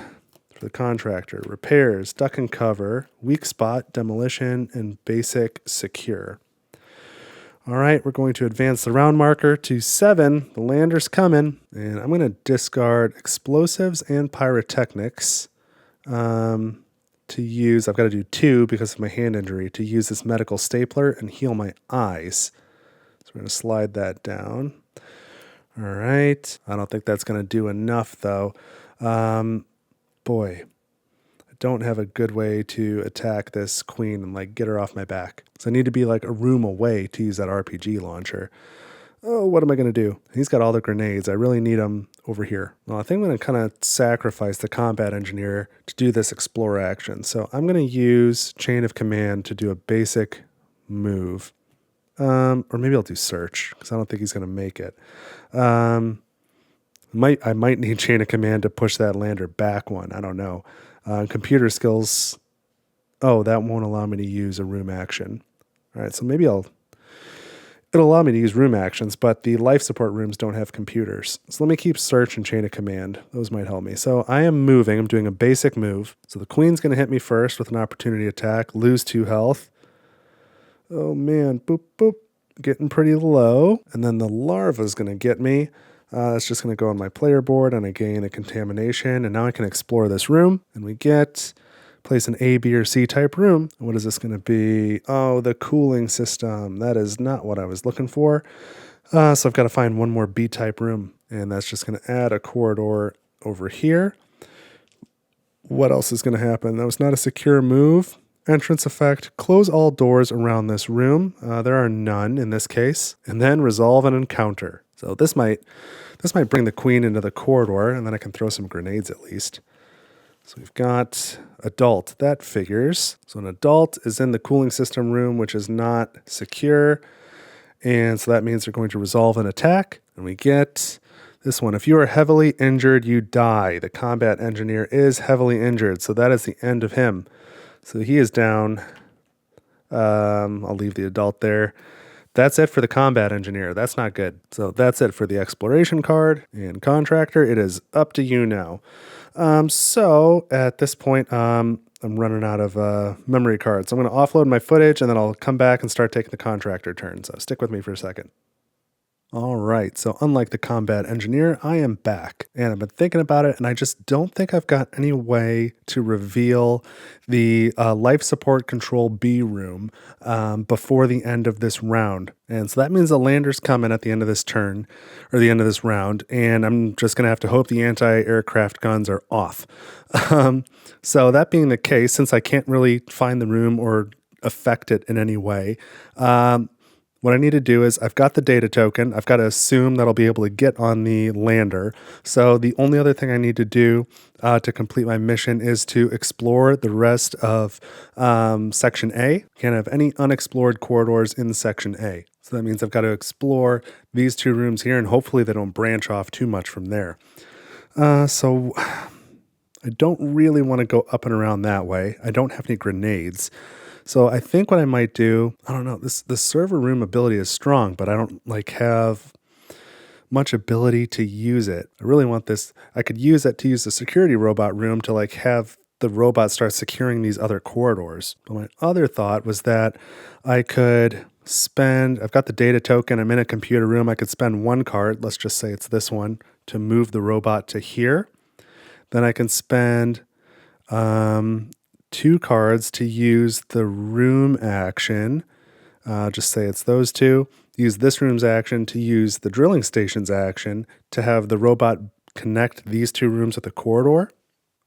for the contractor. Repairs, duck and cover, weak spot, demolition, and basic secure. All right, we're going to advance the round marker to 7. The lander's coming, and I'm going to discard explosives and pyrotechnics to use. I've got to do 2 because of my hand injury to use this medical stapler and heal my eyes. So we're going to slide that down. All right. I don't think that's going to do enough, though. Boy, I don't have a good way to attack this queen and get her off my back. So I need to be a room away to use that RPG launcher. Oh, what am I going to do? He's got all the grenades. I really need him over here. Well, I think I'm going to kind of sacrifice the combat engineer to do this explorer action. So I'm going to use chain of command to do a basic move. Or maybe I'll do search because I don't think he's going to make it. I might need chain of command to push that lander back 1. I don't know. Computer skills. Oh, that won't allow me to use a room action. All right, so maybe it'll allow me to use room actions, but the life support rooms don't have computers. So let me keep search and chain of command. Those might help me. So I am moving. I'm doing a basic move. So the queen's going to hit me first with an opportunity attack, lose 2 health. Oh, man. Boop, boop. Getting pretty low. And then the larva's going to get me. It's just going to go on my player board, and I gain a contamination. And now I can explore this room. And we place an A, B, or C type room. What is this going to be? Oh, the cooling system. That is not what I was looking for. So I've got to find one more B type room. And that's just going to add a corridor over here. What else is going to happen? That was not a secure move. Entrance effect, close all doors around this room. There are none in this case. And then resolve an encounter. So this might bring the queen into the corridor, and then I can throw some grenades at least. So we've got adult. That figures. So an adult is in the cooling system room, which is not secure. And so that means they're going to resolve an attack. And we get This one, if you are heavily injured, you die. The combat engineer is heavily injured, so that is the end of him. So he is down. I'll leave the adult there. That's it for the combat engineer. That's not good. So that's it for the exploration card and contractor. It is up to you now. So at this point, I'm running out of memory cards. So I'm going to offload my footage and then I'll come back and start taking the contractor turn. So stick with me for a second. All right, so unlike the combat engineer, I am back and I've been thinking about it and I just don't think I've got any way to reveal the life support control B room before the end of this round. And so that means the lander's coming at the end of this turn or the end of this round, and I'm just going to have to hope the anti-aircraft guns are off. So that being the case, since I can't really find the room or affect it in any way, what I need to do is I've got the data token. I've got to assume that I'll be able to get on the lander. So the only other thing I need to do to complete my mission is to explore the rest of Section A. Can't have any unexplored corridors in Section A. So that means I've got to explore these two rooms here, and hopefully they don't branch off too much from there. So I don't really want to go up and around that way. I don't have any grenades. So I think what I might do, I don't know, the server room ability is strong, but I don't have much ability to use it. I really want this. I could use it to use the security robot room to have the robot start securing these other corridors. But my other thought was that I could I've got the data token, I'm in a computer room, I could spend one card, let's just say it's this one, to move the robot to here. Then I can spend 2 cards to use the room action. Just say it's those 2. Use this room's action to use the drilling station's action to have the robot connect these 2 rooms with a corridor.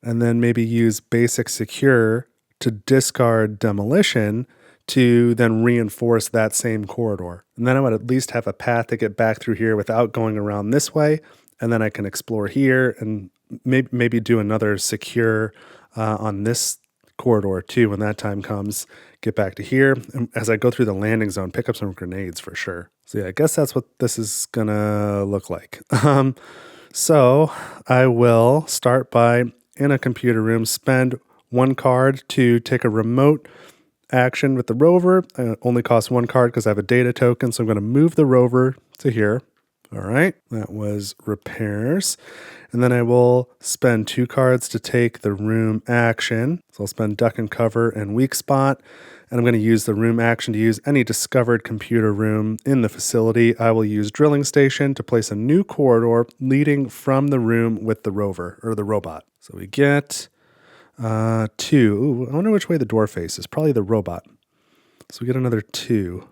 And then maybe use basic secure to discard demolition to then reinforce that same corridor. And then I would at least have a path to get back through here without going around this way. And then I can explore here and maybe do another secure on this corridor too when that time comes. Get back to here, and as I go through the landing zone, pick up some grenades for sure. So yeah, I guess that's what this is gonna look like. So I will start by, in a computer room, spend 1 card to take a remote action with the rover. It only costs 1 card because I have a data token, so I'm going to move the rover to here. All right, that was repairs. And then I will spend 2 cards to take the room action. So I'll spend duck and cover and weak spot. And I'm going to use the room action to use any discovered computer room in the facility. I will use drilling station to place a new corridor leading from the room with the rover or the robot. So we get 2. Ooh, I wonder which way the door faces. Probably the robot. So we get another 2.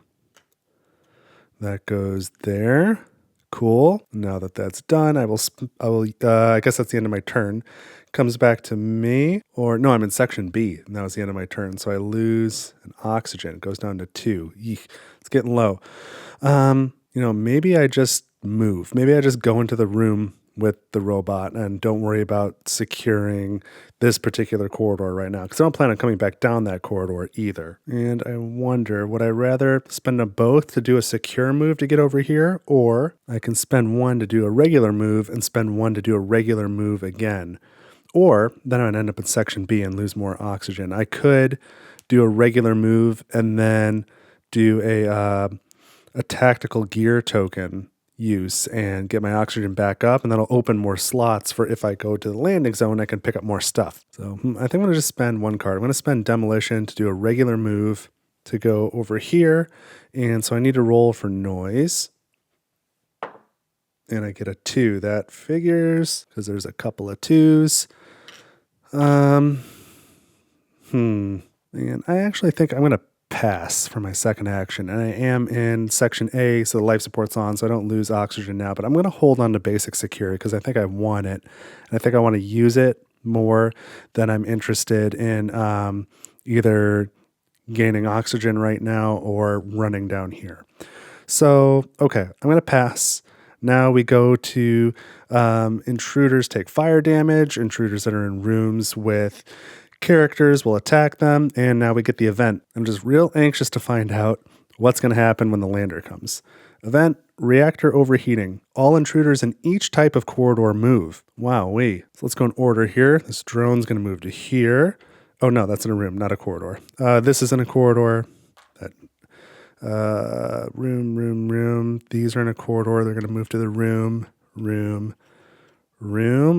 That goes there. Cool. Now that that's done, I guess that's the end of my turn. Comes back to me, or no, I'm in section B, and that was the end of my turn. So I lose an oxygen. It goes down to 2. Eek, it's getting low. Maybe I just move. Maybe I just go into the room with the robot and don't worry about securing this particular corridor right now, because I don't plan on coming back down that corridor either. And I wonder, would I rather spend them both to do a secure move to get over here, or I can spend 1 to do a regular move and spend 1 to do a regular move again? Or then I'd end up in section B and lose more oxygen. I could do a regular move and then do a tactical gear token use and get my oxygen back up, and that'll open more slots for if I go to the landing zone, I can pick up more stuff. So I think I'm going to just spend 1 card. I'm going to spend demolition to do a regular move to go over here. And so I need to roll for noise. And I get a 2. That figures because there's a couple of 2s. And I actually think I'm going to pass for my second action, and I am in section A, so the life support's on, so I don't lose oxygen now, but I'm going to hold on to basic security because I think I want it, and I think I want to use it more than I'm interested in either gaining oxygen right now or running down here. So, okay, I'm going to pass. Now we go to intruders take fire damage. Intruders that are in rooms with characters will attack them, and now we get the event. I'm just real anxious to find out what's going to happen when the lander comes. Event, reactor overheating. All intruders in each type of corridor move. Wowee. So let's go in order here. This drone's going to move to here. Oh no, that's in a room, not a corridor. This is in a corridor. Room. These are in a corridor. They're going to move to the room.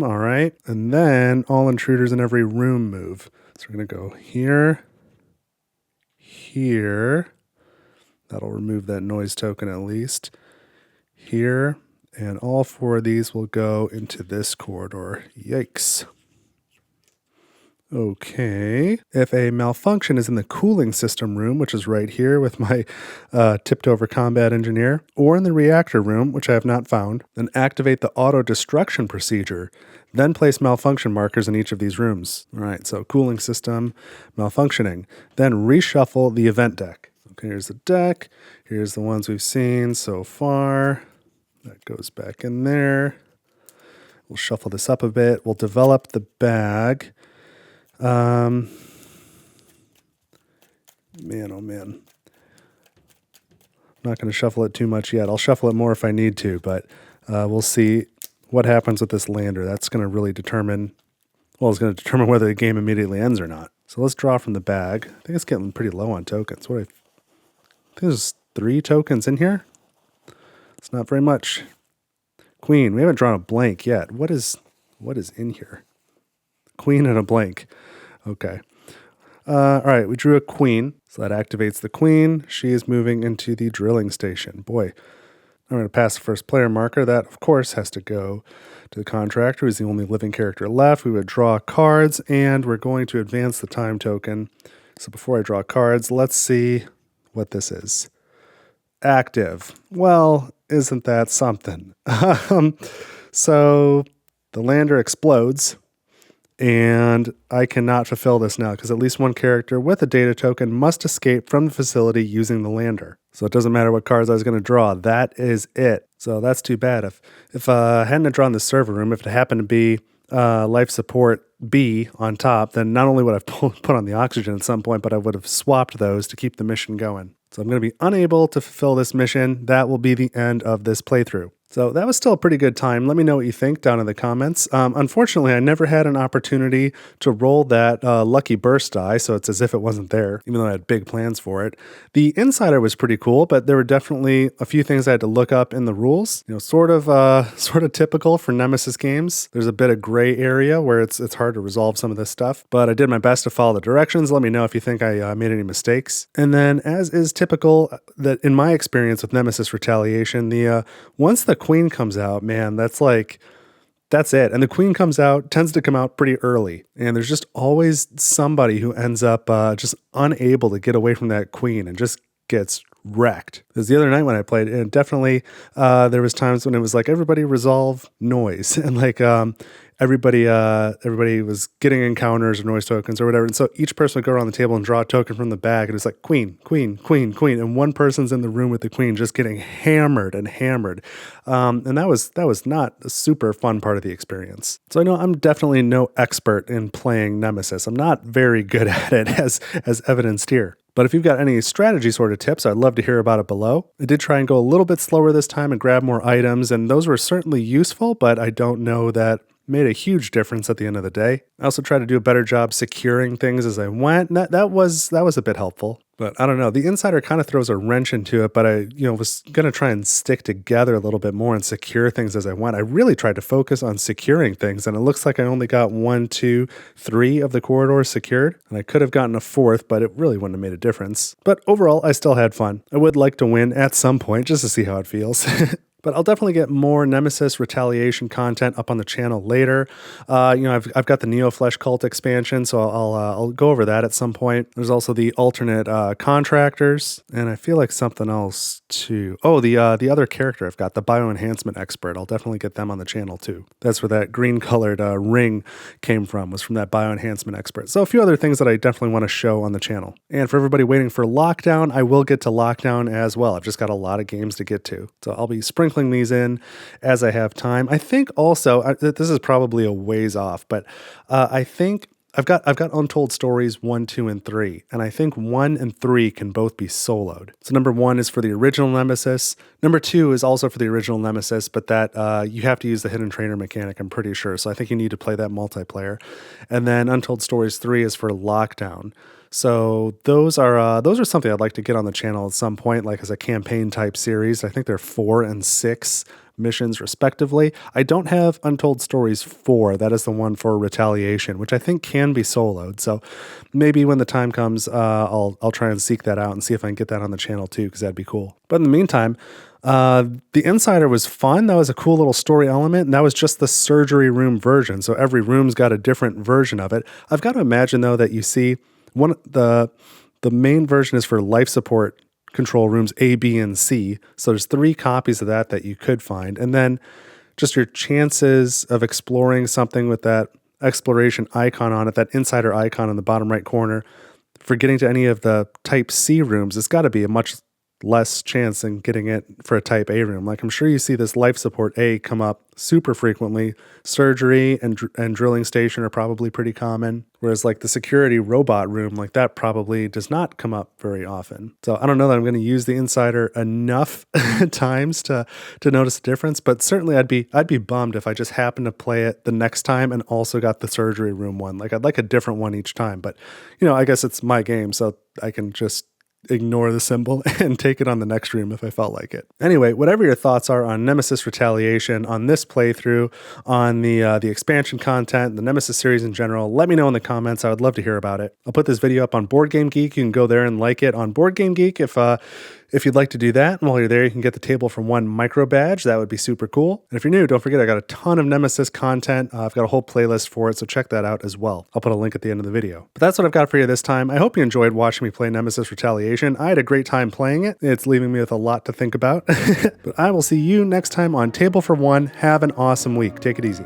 All right. And then all intruders in every room move. So we're going to go here. That'll remove that noise token at least. Here. And all 4 of these will go into this corridor. Yikes. Okay. If a malfunction is in the cooling system room, which is right here with my tipped over combat engineer, or in the reactor room, which I have not found, then activate the auto destruction procedure. Then place malfunction markers in each of these rooms. All right, so cooling system, malfunctioning. Then reshuffle the event deck. Okay, here's the deck. Here's the ones we've seen so far. That goes back in there. We'll shuffle this up a bit. We'll develop the bag. Man, oh man. I'm not going to shuffle it too much yet. I'll shuffle it more if I need to, but we'll see what happens with this lander. That's going to really determine, it's going to determine whether the game immediately ends or not. So let's draw from the bag. I think it's getting pretty low on tokens. I think there's 3 tokens in here. It's not very much. Queen. We haven't drawn a blank yet. What is in here? Queen and a blank. Okay. All right, we drew a queen, so that activates the queen. She is moving into the drilling station. Boy, I'm going to pass the first player marker. That, of course, has to go to the contractor, who's the only living character left. We would draw cards, and we're going to advance the time token. So before I draw cards, let's see what this is. Active. Well, isn't that something? So the lander explodes. And I cannot fulfill this now because at least one character with a data token must escape from the facility using the lander. So it doesn't matter what cards I was going to draw. That is it. So that's too bad. If I hadn't drawn the server room, if it happened to be life support B on top, then not only would I put on the oxygen at some point, but I would have swapped those to keep the mission going. So I'm going to be unable to fulfill this mission. That will be the end of this playthrough. So that was still a pretty good time. Let me know what you think down in the comments. Unfortunately, I never had an opportunity to roll that lucky burst die, so it's as if it wasn't there, even though I had big plans for it. The Insider was pretty cool, but there were definitely a few things I had to look up in the rules. You know, sort of typical for Nemesis games. There's a bit of gray area where it's hard to resolve some of this stuff, but I did my best to follow the directions. Let me know if you think I made any mistakes. And then, as is typical, that in my experience with Nemesis Retaliation, once the queen comes out, man, that's it. And the queen tends to come out pretty early. And there's just always somebody who ends up just unable to get away from that queen and just gets wrecked. Because the other night when I played, and definitely there was times when it was like everybody resolve noise and like everybody was getting encounters or noise tokens or whatever. And so each person would go around the table and draw a token from the bag. And it's like queen. And one person's in the room with the queen just getting hammered. And that was not a super fun part of the experience. So I know I'm definitely no expert in playing Nemesis. I'm not very good at it as evidenced here. But if you've got any strategy sort of tips, I'd love to hear about it below. I did try and go a little bit slower this time and grab more items, and those were certainly useful, but I don't know that made a huge difference at the end of the day. I also tried to do a better job securing things as I went. And that was a bit helpful. But I don't know. The Insider kind of throws a wrench into it, but I was going to try and stick together a little bit more and secure things as I went. I really tried to focus on securing things, and it looks like I only got 1, 2, 3 of the corridors secured, and I could have gotten a 4th, but it really wouldn't have made a difference. But overall, I still had fun. I would like to win at some point just to see how it feels. But I'll definitely get more Nemesis Retaliation content up on the channel later. I've got the Neo Flesh Cult expansion, so I'll go over that at some point. There's also the alternate contractors, and I feel like something else too. Oh, the other character I've got, the bioenhancement expert. I'll definitely get them on the channel too. That's where that green colored ring came from, was from that bioenhancement expert. So a few other things that I definitely want to show on the channel. And for everybody waiting for Lockdown, I will get to Lockdown as well. I've just got a lot of games to get to, so I'll be sprinkling these in as I have time. I think also, this is probably a ways off, but I think I've got Untold Stories 1, 2, and 3, and I think 1 and 3 can both be soloed. So number 1 is for the original Nemesis. Number 2 is also for the original Nemesis, but that you have to use the hidden trainer mechanic, I'm pretty sure. So I think you need to play that multiplayer. And then Untold Stories 3 is for Lockdown. So those are something I'd like to get on the channel at some point, like as a campaign type series. I think they're 4 and 6 missions respectively. I don't have Untold Stories 4. That is the one for Retaliation, which I think can be soloed. So maybe when the time comes, I'll try and seek that out and see if I can get that on the channel too, because that'd be cool. But in the meantime, the Insider was fun. That was a cool little story element, and that was just the surgery room version. So every room's got a different version of it. I've got to imagine though that you see the main version is for life support control rooms A, B, and C. So there's 3 copies of that you could find. And then just your chances of exploring something with that exploration icon on it, that insider icon in the bottom right corner, for getting to any of the type C rooms, it's got to be a much less chance than getting it for a type A room. Like I'm sure you see this life support A come up super frequently. Surgery and drilling station are probably pretty common. Whereas like the security robot room, like that probably does not come up very often. So I don't know that I'm going to use the Insider enough times to notice a difference, but certainly I'd be bummed if I just happened to play it the next time and also got the surgery room one. Like I'd like a different one each time, but I guess it's my game, so I can just ignore the symbol and take it on the next room if I felt like it. Anyway, whatever your thoughts are on Nemesis Retaliation, on this playthrough, on the expansion content, the Nemesis series in general, let me know in the comments. I would love to hear about it. I'll put this video up on Board Game Geek. You can go there and like it on Board Game Geek if you'd like to do that. And while you're there, you can get the Table for One micro badge. That would be super cool. And if you're new, don't forget I got a ton of Nemesis content. I've got a whole playlist for it, so check that out as well. I'll put a link at the end of the video. But that's what I've got for you this time. I hope you enjoyed watching me play Nemesis Retaliation. I had a great time playing it. It's leaving me with a lot to think about. But I will see you next time on Table for One. Have an awesome week. Take it easy.